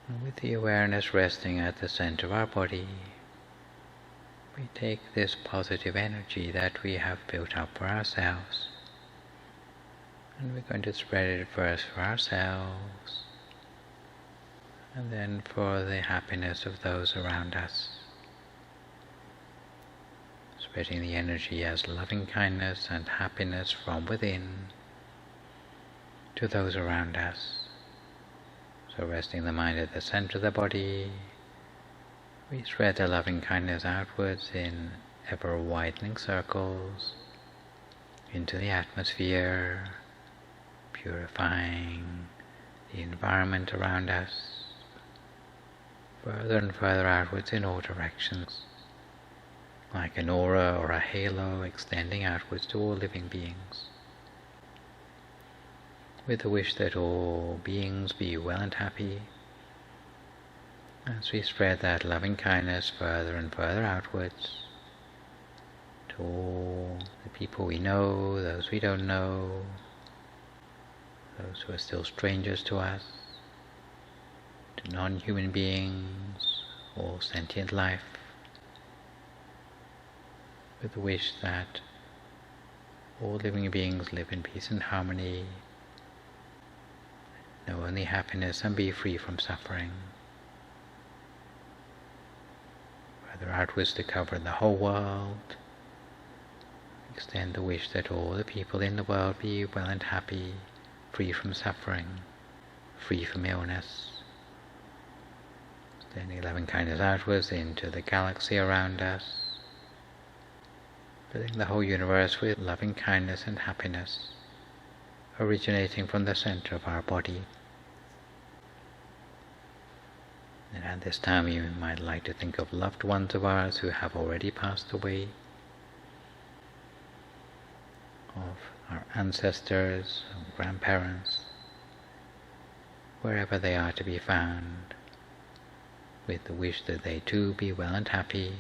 And with the awareness resting at the center of our body, we take this positive energy that we have built up for ourselves, and we're going to spread it first for ourselves, and then for the happiness of those around us. Spreading the energy as loving kindness and happiness from within to those around us. So resting the mind at the center of the body, we spread the loving kindness outwards in ever widening circles into the atmosphere, purifying the environment around us, further and further outwards in all directions, like an aura or a halo extending outwards to all living beings, with the wish that all beings be well and happy, as we spread that loving kindness further and further outwards to all the people we know, those we don't know, those who are still strangers to us, to non-human beings, all sentient life, with the wish that all living beings live in peace and harmony, know only happiness and be free from suffering. Further outwards to cover the whole world, extend the wish that all the people in the world be well and happy, free from suffering, free from illness. Extending loving kindness outwards into the galaxy around us, filling the whole universe with loving kindness and happiness, originating from the center of our body. And at this time we might like to think of loved ones of ours who have already passed away, of our ancestors, grandparents, wherever they are to be found, with the wish that they too be well and happy,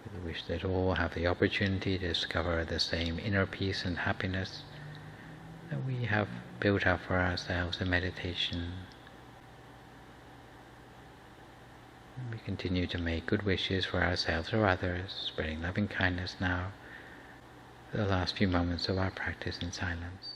with the wish that all have the opportunity to discover the same inner peace and happiness that we have built up for ourselves in meditation. And we continue to make good wishes for ourselves or others, spreading loving kindness now for the last few moments of our practice in silence.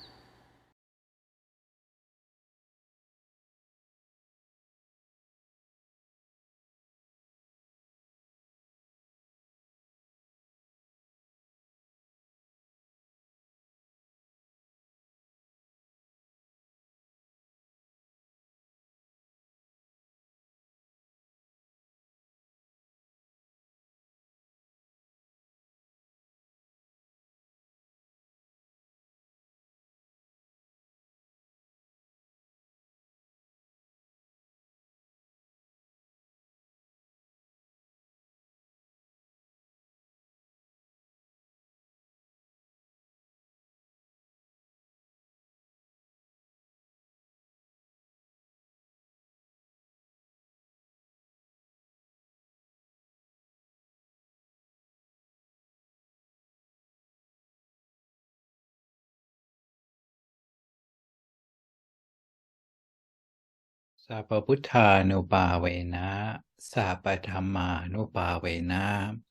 Sapa Buddhanupavena, Sapa Dhammanupavena,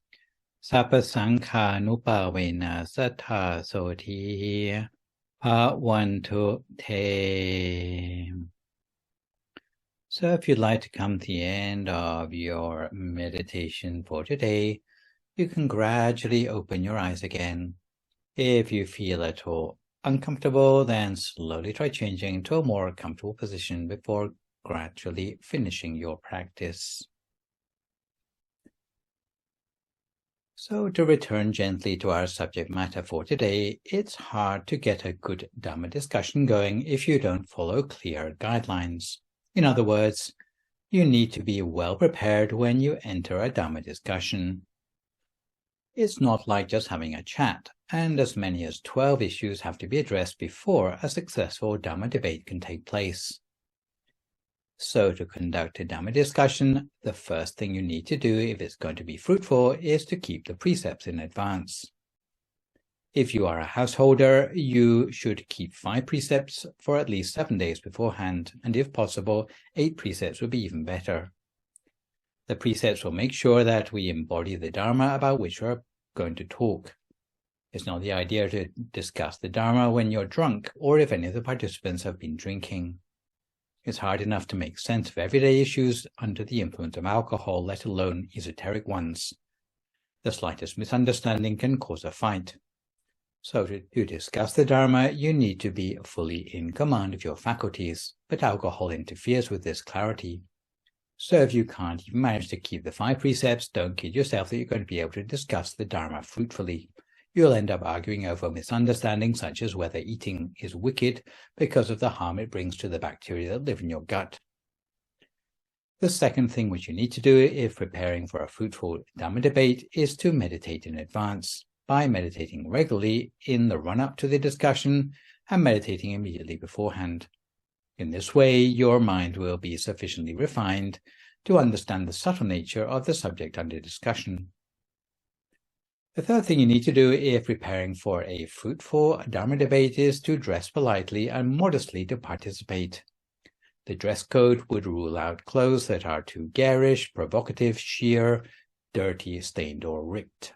Sapa Sankhanupavena, Sattha Soti, Bhavantu Te. So if you'd like to come to the end of your meditation for today, you can gradually open your eyes again. If you feel at all uncomfortable, then slowly try changing to a more comfortable position before gradually finishing your practice. So to return gently to our subject matter for today, it's hard to get a good Dhamma discussion going if you don't follow clear guidelines. In other words, you need to be well prepared when you enter a Dhamma discussion. It's not like just having a chat, and as many as 12 issues have to be addressed before a successful Dhamma debate can take place. So to conduct a Dhamma discussion, the first thing you need to do if it's going to be fruitful is to keep the precepts in advance. If you are a householder, you should keep 5 precepts for at least 7 days beforehand, and if possible, 8 precepts would be even better. The precepts will make sure that we embody the Dharma about which we're going to talk. It's not the idea to discuss the Dharma when you're drunk or if any of the participants have been drinking. It's hard enough to make sense of everyday issues under the influence of alcohol, let alone esoteric ones. The slightest misunderstanding can cause a fight. So to discuss the Dharma, you need to be fully in command of your faculties, but alcohol interferes with this clarity. So if you can't even manage to keep the 5 precepts, don't kid yourself that you're going to be able to discuss the Dharma fruitfully. You'll end up arguing over misunderstandings such as whether eating is wicked because of the harm it brings to the bacteria that live in your gut. The second thing which you need to do if preparing for a fruitful Dhamma debate is to meditate in advance, by meditating regularly in the run-up to the discussion and meditating immediately beforehand. In this way, your mind will be sufficiently refined to understand the subtle nature of the subject under discussion. The third thing you need to do if preparing for a fruitful Dhamma debate is to dress politely and modestly to participate. The dress code would rule out clothes that are too garish, provocative, sheer, dirty, stained, or ripped.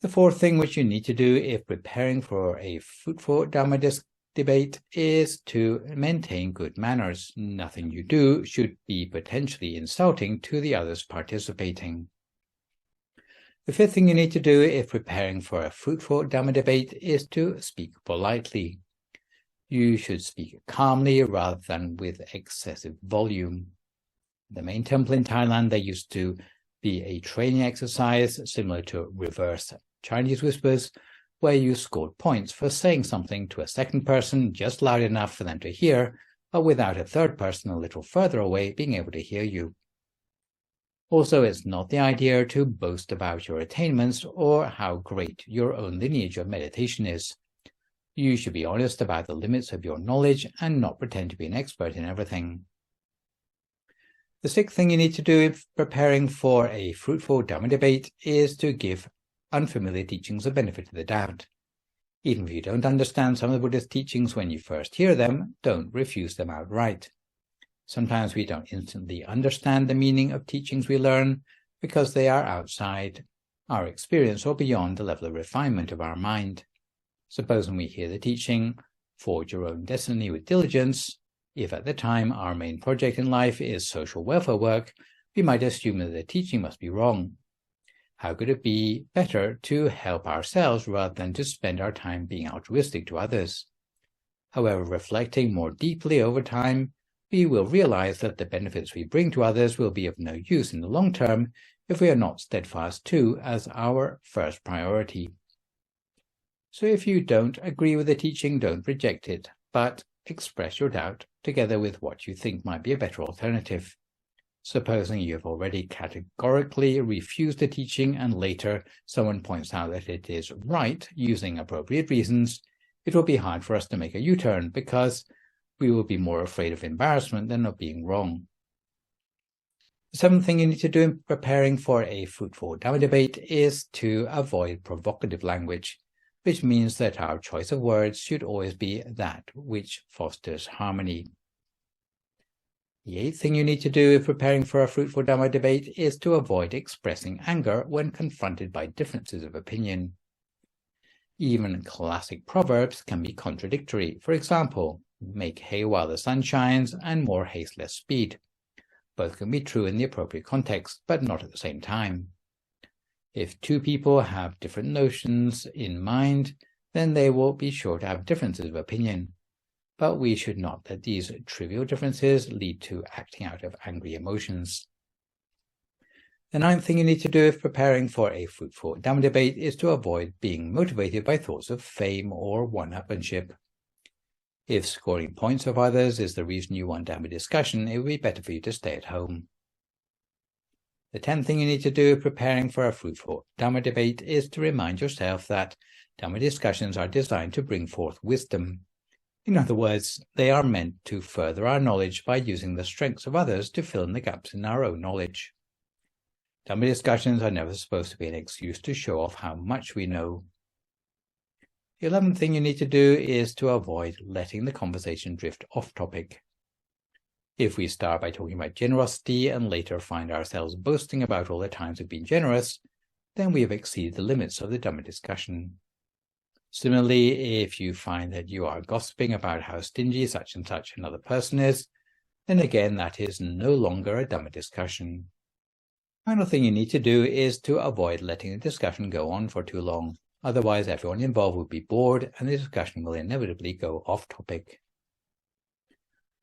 The fourth thing which you need to do if preparing for a fruitful Dhamma debate is to maintain good manners. Nothing you do should be potentially insulting to the others participating. The fifth thing you need to do if preparing for a fruitful Dhamma debate is to speak politely. You should speak calmly rather than with excessive volume. The main temple in Thailand, there used to be a training exercise similar to reverse Chinese whispers, where you scored points for saying something to a second person just loud enough for them to hear, but without a third person a little further away being able to hear you. Also, it's not the idea to boast about your attainments or how great your own lineage of meditation is. You should be honest about the limits of your knowledge and not pretend to be an expert in everything. The sixth thing you need to do if preparing for a fruitful Dhamma debate is to give unfamiliar teachings a benefit of the doubt. Even if you don't understand some of the Buddha's teachings when you first hear them, don't refuse them outright. Sometimes we don't instantly understand the meaning of teachings we learn because they are outside our experience or beyond the level of refinement of our mind. Supposing we hear the teaching, forge your own destiny with diligence, if at the time our main project in life is social welfare work, we might assume that the teaching must be wrong. How could it be better to help ourselves rather than to spend our time being altruistic to others? However, reflecting more deeply over time, we will realize that the benefits we bring to others will be of no use in the long term if we are not steadfast too as our first priority. So if you don't agree with the teaching, don't reject it, but express your doubt together with what you think might be a better alternative. Supposing you have already categorically refused the teaching and later someone points out that it is right using appropriate reasons, it will be hard for us to make a U-turn because we will be more afraid of embarrassment than of being wrong. The seventh thing you need to do in preparing for a fruitful Dhamma debate is to avoid provocative language, which means that our choice of words should always be that which fosters harmony. The eighth thing you need to do if preparing for a fruitful Dhamma debate is to avoid expressing anger when confronted by differences of opinion. Even classic proverbs can be contradictory. For example, make hay while the sun shines and more haste less speed. Both can be true in the appropriate context, but not at the same time. If two people have different notions in mind, then they will be sure to have differences of opinion. But we should not let these trivial differences lead to acting out of angry emotions. The ninth thing you need to do if preparing for a fruitful Dhamma debate is to avoid being motivated by thoughts of fame or one-upmanship. If scoring points of others is the reason you want Dhamma discussion, it would be better for you to stay at home. The 10th thing you need to do preparing for a fruitful Dhamma debate is to remind yourself that Dhamma discussions are designed to bring forth wisdom. In other words, they are meant to further our knowledge by using the strengths of others to fill in the gaps in our own knowledge. Dhamma discussions are never supposed to be an excuse to show off how much we know. The 11th thing you need to do is to avoid letting the conversation drift off topic. If we start by talking about generosity and later find ourselves boasting about all the times we've been generous, then we have exceeded the limits of the Dhamma discussion. Similarly, if you find that you are gossiping about how stingy such and such another person is, then again that is no longer a Dhamma discussion. Final thing you need to do is to avoid letting the discussion go on for too long. Otherwise, everyone involved will be bored and the discussion will inevitably go off topic.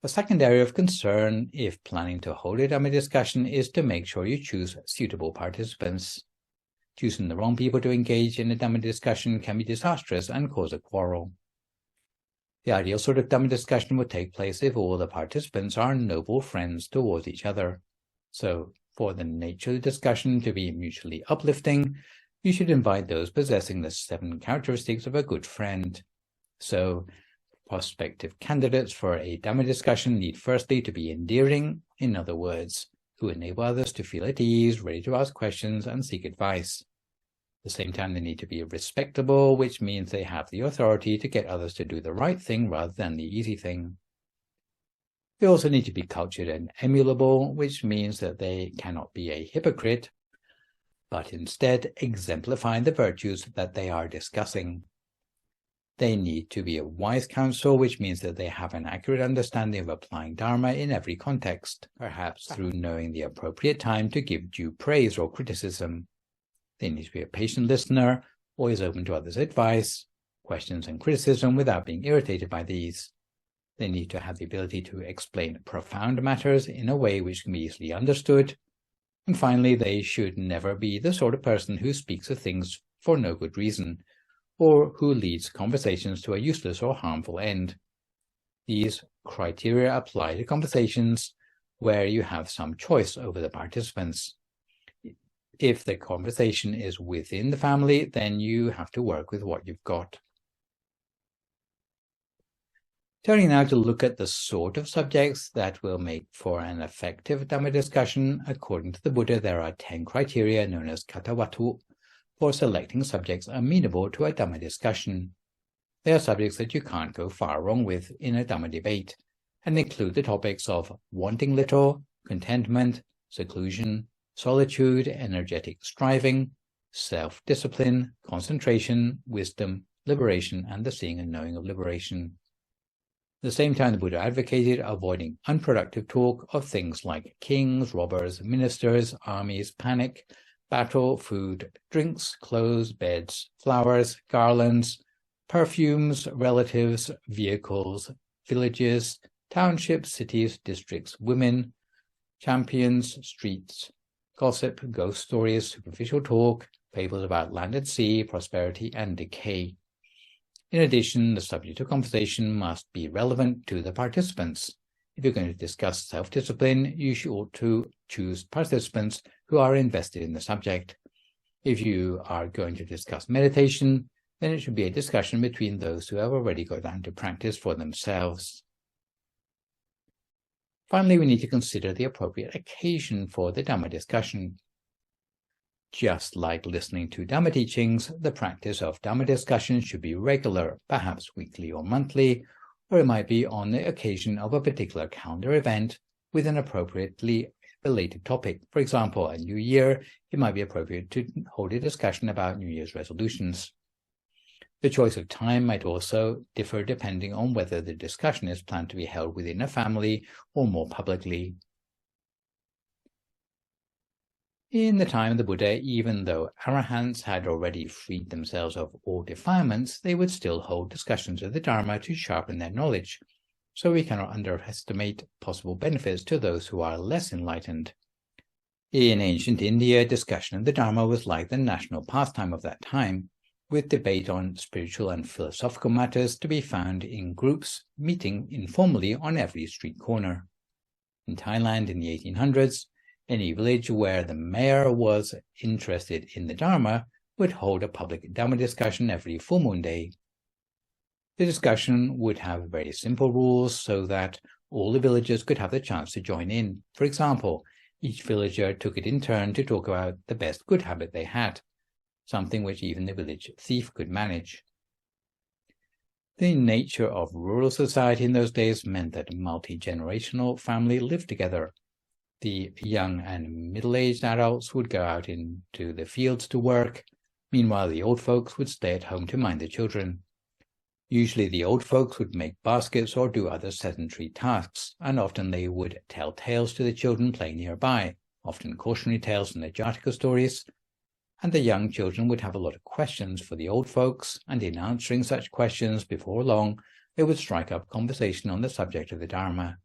A second area of concern if planning to hold a Dhamma discussion is to make sure you choose suitable participants. Choosing the wrong people to engage in a Dhamma discussion can be disastrous and cause a quarrel. The ideal sort of Dhamma discussion would take place if all the participants are noble friends towards each other. So, for the nature of the discussion to be mutually uplifting, you should invite those possessing the 7 characteristics of a good friend. So, Prospective candidates for a Dhamma discussion need firstly to be endearing, in other words, who enable others to feel at ease, ready to ask questions and seek advice. At the same time, they need to be respectable, which means they have the authority to get others to do the right thing rather than the easy thing. They also need to be cultured and emulable, which means that they cannot be a hypocrite, but instead exemplify the virtues that they are discussing. They need to be a wise counsel, which means that they have an accurate understanding of applying Dharma in every context, perhaps through knowing the appropriate time to give due praise or criticism. They need to be a patient listener, always open to others' advice, questions and criticism without being irritated by these. They need to have the ability to explain profound matters in a way which can be easily understood. And finally, they should never be the sort of person who speaks of things for no good reason, or who leads conversations to a useless or harmful end. These criteria apply to conversations where you have some choice over the participants. If the conversation is within the family, then you have to work with what you've got. Turning now to look at the sort of subjects that will make for an effective Dhamma discussion, according to the Buddha, there are 10 criteria known as Kattavatu for selecting subjects amenable to a Dhamma discussion. They are subjects that you can't go far wrong with in a Dhamma debate, and include the topics of wanting little, contentment, seclusion, solitude, energetic striving, self-discipline, concentration, wisdom, liberation, and the seeing and knowing of liberation. At the same time, the Buddha advocated avoiding unproductive talk of things like kings, robbers, ministers, armies, panic, battle, food, drinks, clothes, beds, flowers, garlands, perfumes, relatives, vehicles, villages, townships, cities, districts, women, champions, streets, gossip, ghost stories, superficial talk, fables about land and sea, prosperity, and decay. In addition, the subject of conversation must be relevant to the participants. If you're going to discuss self-discipline, you should to choose participants who are invested in the subject. If you are going to discuss meditation, then it should be a discussion between those who have already got down to practice for themselves. Finally, we need to consider the appropriate occasion for the Dhamma discussion. Just like listening to Dhamma teachings, the practice of Dhamma discussion should be regular, perhaps weekly or monthly, or it might be on the occasion of a particular calendar event with an appropriately related topic. For example, a New Year, it might be appropriate to hold a discussion about New Year's resolutions. The choice of time might also differ depending on whether the discussion is planned to be held within a family or more publicly. In the time of the Buddha, even though arahants had already freed themselves of all defilements, they would still hold discussions of the Dharma to sharpen their knowledge, so we cannot underestimate possible benefits to those who are less enlightened. In ancient India, discussion of the Dharma was like the national pastime of that time, with debate on spiritual and philosophical matters to be found in groups meeting informally on every street corner. In Thailand in the 1800s, any village where the mayor was interested in the Dharma would hold a public Dhamma discussion every full moon day. The discussion would have very simple rules so that all the villagers could have the chance to join in. For example, each villager took it in turn to talk about the best good habit they had, something which even the village thief could manage. The nature of rural society in those days meant that a multi-generational family lived together. The young and middle-aged adults would go out into the fields to work. Meanwhile, the old folks would stay at home to mind the children. Usually the old folks would make baskets or do other sedentary tasks, and often they would tell tales to the children playing nearby, often cautionary tales and Jataka stories, and the young children would have a lot of questions for the old folks, and in answering such questions before long, they would strike up conversation on the subject of the Dharma.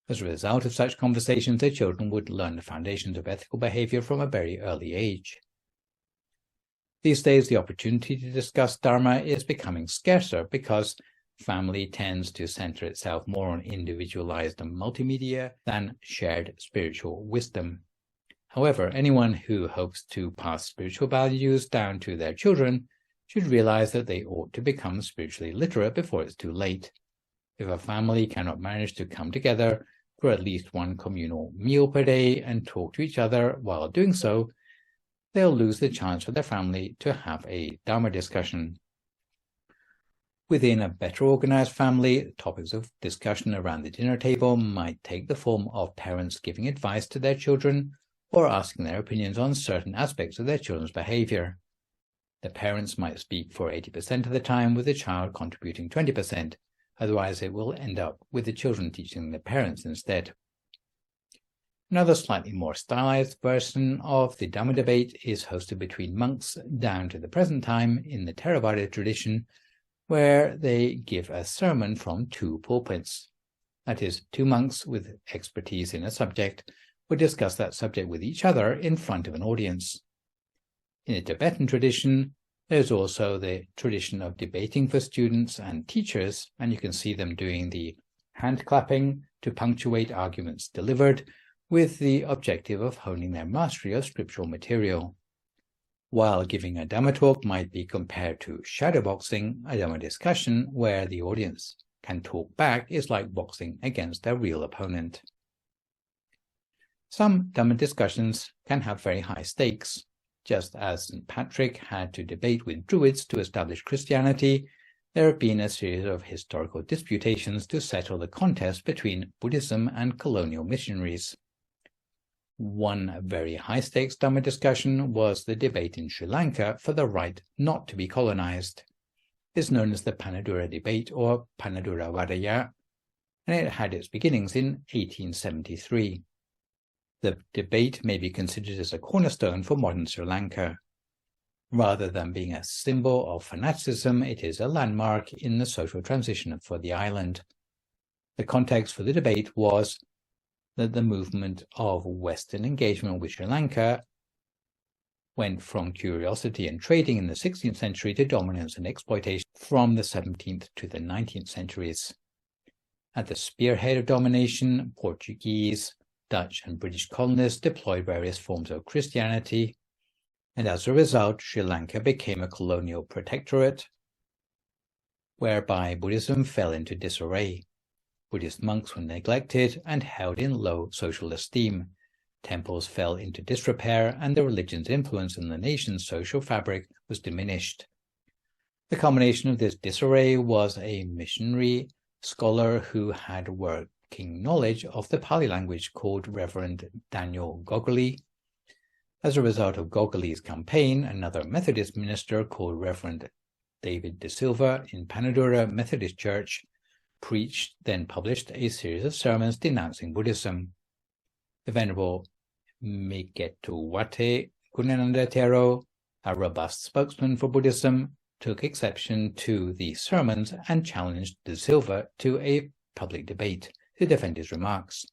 As a result of such conversations, the children would learn the foundations of ethical behavior from a very early age. These days, the opportunity to discuss Dharma is becoming scarcer because family tends to center itself more on individualized multimedia than shared spiritual wisdom. However, anyone who hopes to pass spiritual values down to their children should realize that they ought to become spiritually literate before it's too late. If a family cannot manage to come together for at least one communal meal per day and talk to each other while doing so, they'll lose the chance for their family to have a Dhamma discussion. Within a better organized family, topics of discussion around the dinner table might take the form of parents giving advice to their children or asking their opinions on certain aspects of their children's behavior. The parents might speak for 80% of the time, with the child contributing 20%. Otherwise, it will end up with the children teaching the parents instead. Another slightly more stylized version of the Dhamma debate is hosted between monks down to the present time in the Theravada tradition, where they give a sermon from two pulpits. That is, two monks with expertise in a subject would discuss that subject with each other in front of an audience. In the Tibetan tradition, there's also the tradition of debating for students and teachers, and you can see them doing the hand clapping to punctuate arguments delivered, with the objective of honing their mastery of scriptural material. While giving a Dhamma talk might be compared to shadowboxing, a Dhamma discussion where the audience can talk back is like boxing against their real opponent. Some Dhamma discussions can have very high stakes. Just as St. Patrick had to debate with Druids to establish Christianity, there have been a series of historical disputations to settle the contest between Buddhism and colonial missionaries. One very high-stakes Dhamma discussion was the debate in Sri Lanka for the right not to be colonized. It's known as the Pānadura debate, or Pānadura Vādaya, and it had its beginnings in 1873. The debate may be considered as a cornerstone for modern Sri Lanka. Rather than being a symbol of fanaticism, it is a landmark in the social transition for the island. The context for the debate was that the movement of Western engagement with Sri Lanka went from curiosity and trading in the 16th century to dominance and exploitation from the 17th to the 19th centuries. At the spearhead of domination, Portuguese, Dutch and British colonists deployed various forms of Christianity, and as a result, Sri Lanka became a colonial protectorate, whereby Buddhism fell into disarray. Buddhist monks were neglected and held in low social esteem. Temples fell into disrepair, and the religion's influence in the nation's social fabric was diminished. The culmination of this disarray was a missionary scholar who had working knowledge of the Pali language called Reverend Daniel Gogoly. As a result of Gogoly's campaign, another Methodist minister called Reverend David De Silva in Pānadura Methodist Church then published a series of sermons denouncing Buddhism. The Venerable Miketuwate Gunananda Thero, a robust spokesman for Buddhism, took exception to the sermons and challenged De Silva to a public debate to defend his remarks.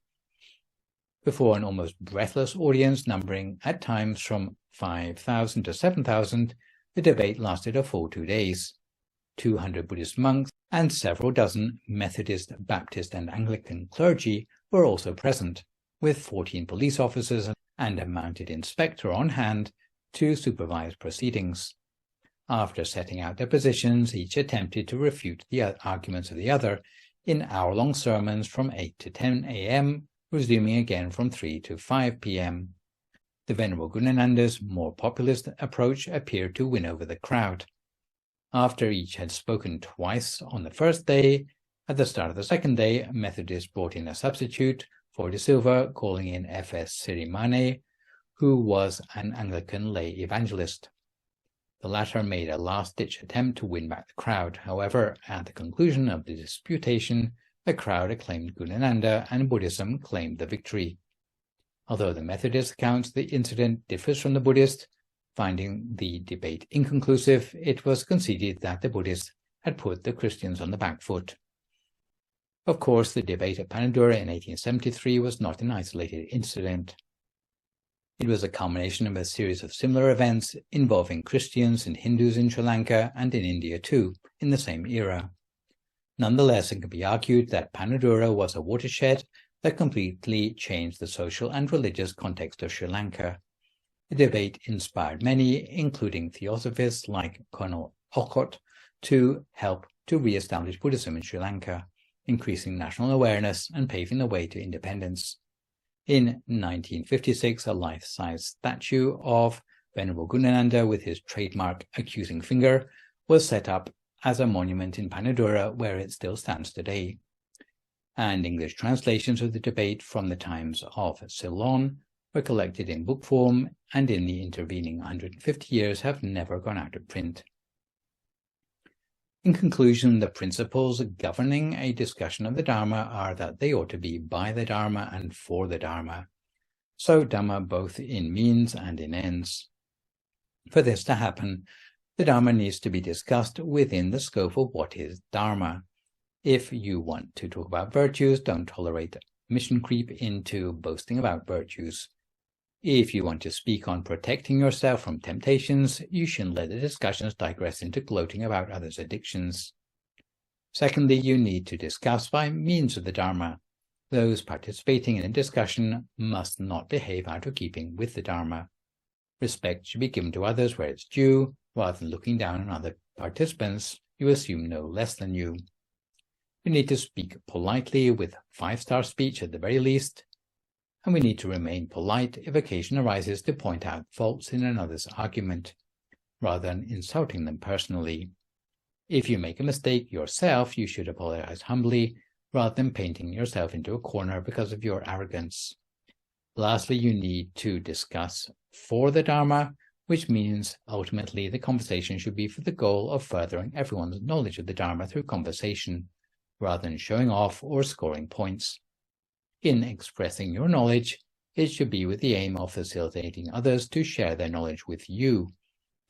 Before an almost breathless audience numbering at times from 5,000 to 7,000, the debate lasted a full 2 days. 200 Buddhist monks and several dozen Methodist, Baptist and Anglican clergy were also present, with 14 police officers and a mounted inspector on hand to supervise proceedings. After setting out their positions, each attempted to refute the arguments of the other in hour-long sermons from 8 to 10 a.m., resuming again from 3 to 5 p.m. The Venerable Gunananda's more populist approach appeared to win over the crowd. After each had spoken twice on the first day, at the start of the second day, Methodists brought in a substitute for De Silva, calling in F.S. Sirimane, who was an Anglican lay evangelist. The latter made a last-ditch attempt to win back the crowd. However, at the conclusion of the disputation, the crowd acclaimed Gunananda and Buddhism claimed the victory. Although the Methodist accounts the incident differs from the Buddhist, finding the debate inconclusive, it was conceded that the Buddhists had put the Christians on the back foot. Of course, the debate at Pānadura in 1873 was not an isolated incident. It was a culmination of a series of similar events involving Christians and Hindus in Sri Lanka and in India too, in the same era. Nonetheless, it can be argued that Pānadura was a watershed that completely changed the social and religious context of Sri Lanka. The debate inspired many, including theosophists like Colonel Olcott, to help to re-establish Buddhism in Sri Lanka. increasing national awareness and paving the way to independence. In 1956, a life-size statue of Venerable Gunananda with his trademark accusing finger was set up as a monument in Pānadura, where it still stands today. And English translations of the debate from the times of Ceylon were collected in book form and in the intervening 150 years have never gone out of print. In conclusion, the principles governing a discussion of the Dharma are that they ought to be by the Dharma and for the Dharma. So Dhamma both in means and in ends. For this to happen, the Dharma needs to be discussed within the scope of what is Dharma. If you want to talk about virtues, don't tolerate mission creep into boasting about virtues. If you want to speak on protecting yourself from temptations, you shouldn't let the discussions digress into gloating about others' addictions. Secondly, you need to discuss by means of the Dharma. Those participating in a discussion must not behave out of keeping with the Dharma. Respect should be given to others where it's due, rather than looking down on other participants you assume know less than you. We need to speak politely with 5-star speech at the very least, and we need to remain polite if occasion arises to point out faults in another's argument, rather than insulting them personally. If you make a mistake yourself, you should apologize humbly, rather than painting yourself into a corner because of your arrogance. Lastly, you need to discuss for the Dharma, which means ultimately the conversation should be for the goal of furthering everyone's knowledge of the Dharma through conversation, rather than showing off or scoring points. In expressing your knowledge, it should be with the aim of facilitating others to share their knowledge with you.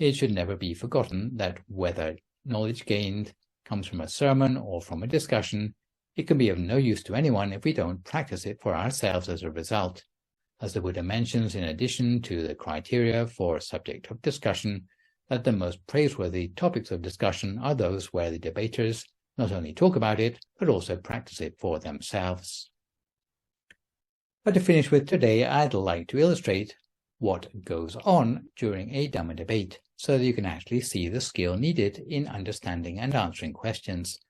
It should never be forgotten that whether knowledge gained comes from a sermon or from a discussion, it can be of no use to anyone if we don't practice it for ourselves as a result. As the Buddha mentions, in addition to the criteria for subject of discussion, that the most praiseworthy topics of discussion are those where the debaters not only talk about it, but also practice it for themselves. But to finish with today, I'd like to illustrate what goes on during a Dhamma debate, so that you can actually see the skill needed in understanding and answering questions,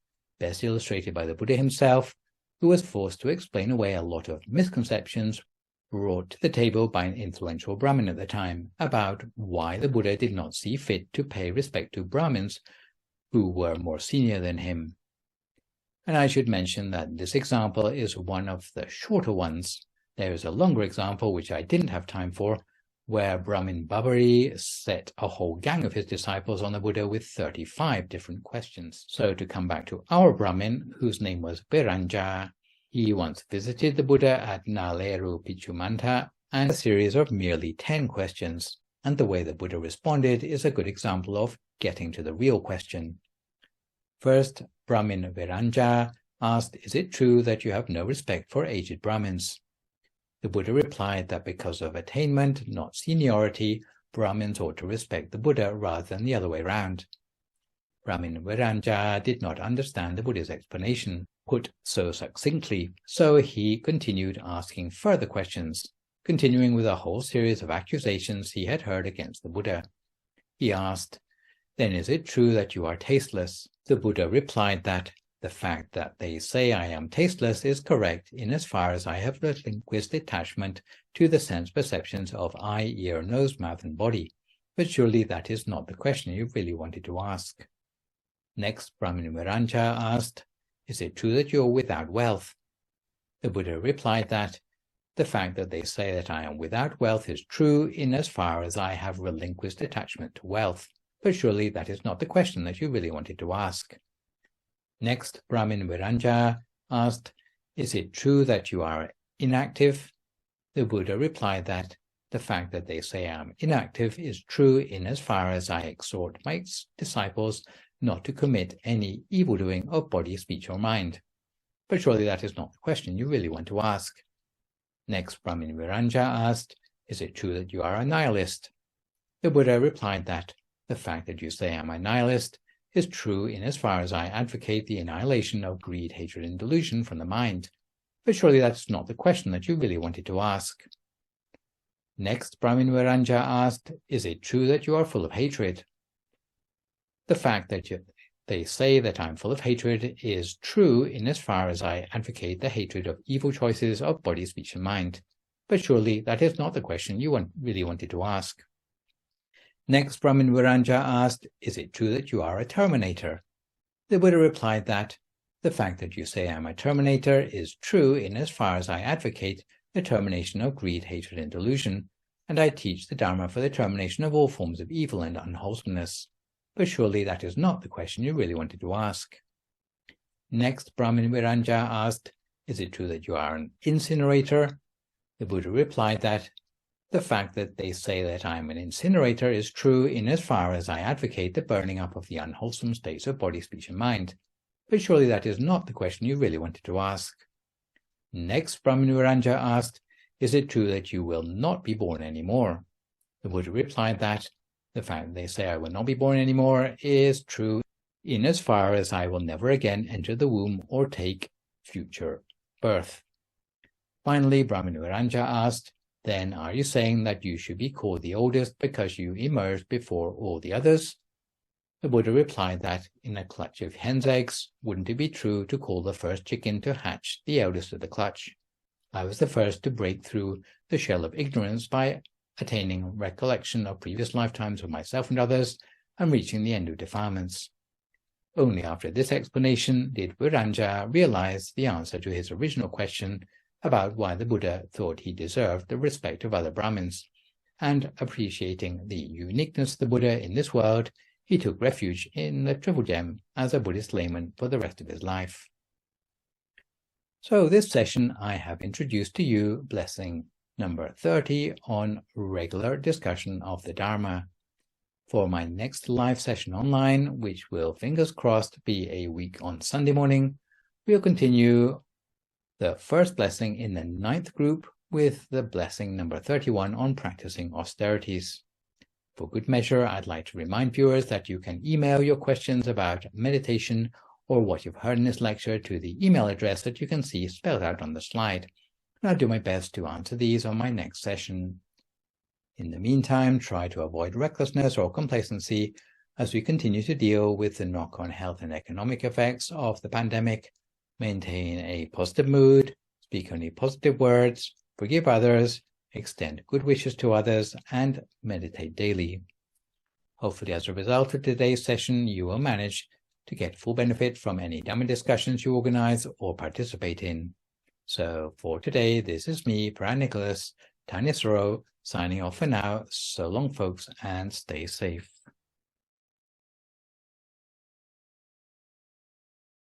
best illustrated by the Buddha himself, who was forced to explain away a lot of misconceptions brought to the table by an influential Brahmin at the time about why the Buddha did not see fit to pay respect to Brahmins who were more senior than him. And I should mention that this example is one of the shorter ones. There is a longer example, which I didn't have time for, where Brahmin Babari set a whole gang of his disciples on the Buddha with 35 different questions. So to come back to our Brahmin, whose name was Verañja, he once visited the Buddha at Naleru Pichumanta and a series of merely 10 questions, and the way the Buddha responded is a good example of getting to the real question. First, Brahmin Verañja asked, "Is it true that you have no respect for aged Brahmins?" The Buddha replied that because of attainment, not seniority, Brahmins ought to respect the Buddha rather than the other way round. Brahmin Verañja did not understand the Buddha's explanation, put so succinctly, so he continued asking further questions, continuing with a whole series of accusations he had heard against the Buddha. He asked, "Then is it true that you are tasteless?" The Buddha replied that the fact that they say I am tasteless is correct in as far as I have relinquished attachment to the sense perceptions of eye, ear, nose, mouth, and body. But surely that is not the question you really wanted to ask. Next, Brahmin Verañja asked, "Is it true that you are without wealth?" The Buddha replied that the fact that they say that I am without wealth is true in as far as I have relinquished attachment to wealth. But surely that is not the question that you really wanted to ask. Next, Brahmin Verañja asked, "Is it true that you are inactive?" The Buddha replied that the fact that they say I am inactive is true in as far as I exhort my disciples not to commit any evil-doing of body, speech, or mind. But surely that is not the question you really want to ask. Next, Brahmin Verañja asked, "Is it true that you are a nihilist?" The Buddha replied that the fact that you say I am a nihilist is true in as far as I advocate the annihilation of greed, hatred, and delusion from the mind. But surely that is not the question that you really wanted to ask. Next, Brahmin Verañja asked, "Is it true that you are full of hatred?" The fact that they say that I'm full of hatred is true in as far as I advocate the hatred of evil choices of body, speech, and mind. But surely that is not the question you really wanted to ask. Next, Brahmin Verañja asked, is it true that you are a terminator? The Buddha replied that the fact that you say I'm a terminator is true in as far as I advocate the termination of greed, hatred, and delusion, and I teach the Dharma for the termination of all forms of evil and unwholesomeness. But surely that is not the question you really wanted to ask. Next, Brahmin Verañja asked, is it true that you are an incinerator? The Buddha replied that the fact that they say that I am an incinerator is true in as far as I advocate the burning up of the unwholesome states of body, speech, and mind. But surely that is not the question you really wanted to ask. Next, Brahmin Verañja asked, is it true that you will not be born anymore? The Buddha replied that the fact that they say I will not be born anymore is true in as far as I will never again enter the womb or take future birth. Finally, Brahmin Verañja asked, then are you saying that you should be called the oldest because you emerged before all the others? The Buddha replied that in a clutch of hen's eggs, wouldn't it be true to call the first chicken to hatch the eldest of the clutch? I was the first to break through the shell of ignorance by attaining recollection of previous lifetimes of myself and others and reaching the end of defilements. Only after this explanation did Verañja realize the answer to his original question about why the Buddha thought he deserved the respect of other Brahmins, and appreciating the uniqueness of the Buddha in this world, he took refuge in the Triple Gem as a Buddhist layman for the rest of his life. So this session I have introduced to you blessing number 30 on regular discussion of the Dharma. For my next live session online, which will, fingers crossed, be a week on Sunday morning, we'll continue the first blessing in the 9th group with the blessing number 31 on practicing austerities. For good measure, I'd like to remind viewers that you can email your questions about meditation or what you've heard in this lecture to the email address that you can see spelled out on the slide. And I'll do my best to answer these on my next session. In the meantime, try to avoid recklessness or complacency as we continue to deal with the knock-on health and economic effects of the pandemic. Maintain a positive mood, speak only positive words, forgive others, extend good wishes to others, and meditate daily. Hopefully, as a result of today's session, you will manage to get full benefit from any Dhamma discussions you organize or participate in. So for today, this is me, Phra Nicholas Thanissaro, signing off for now. So long, folks, and stay safe.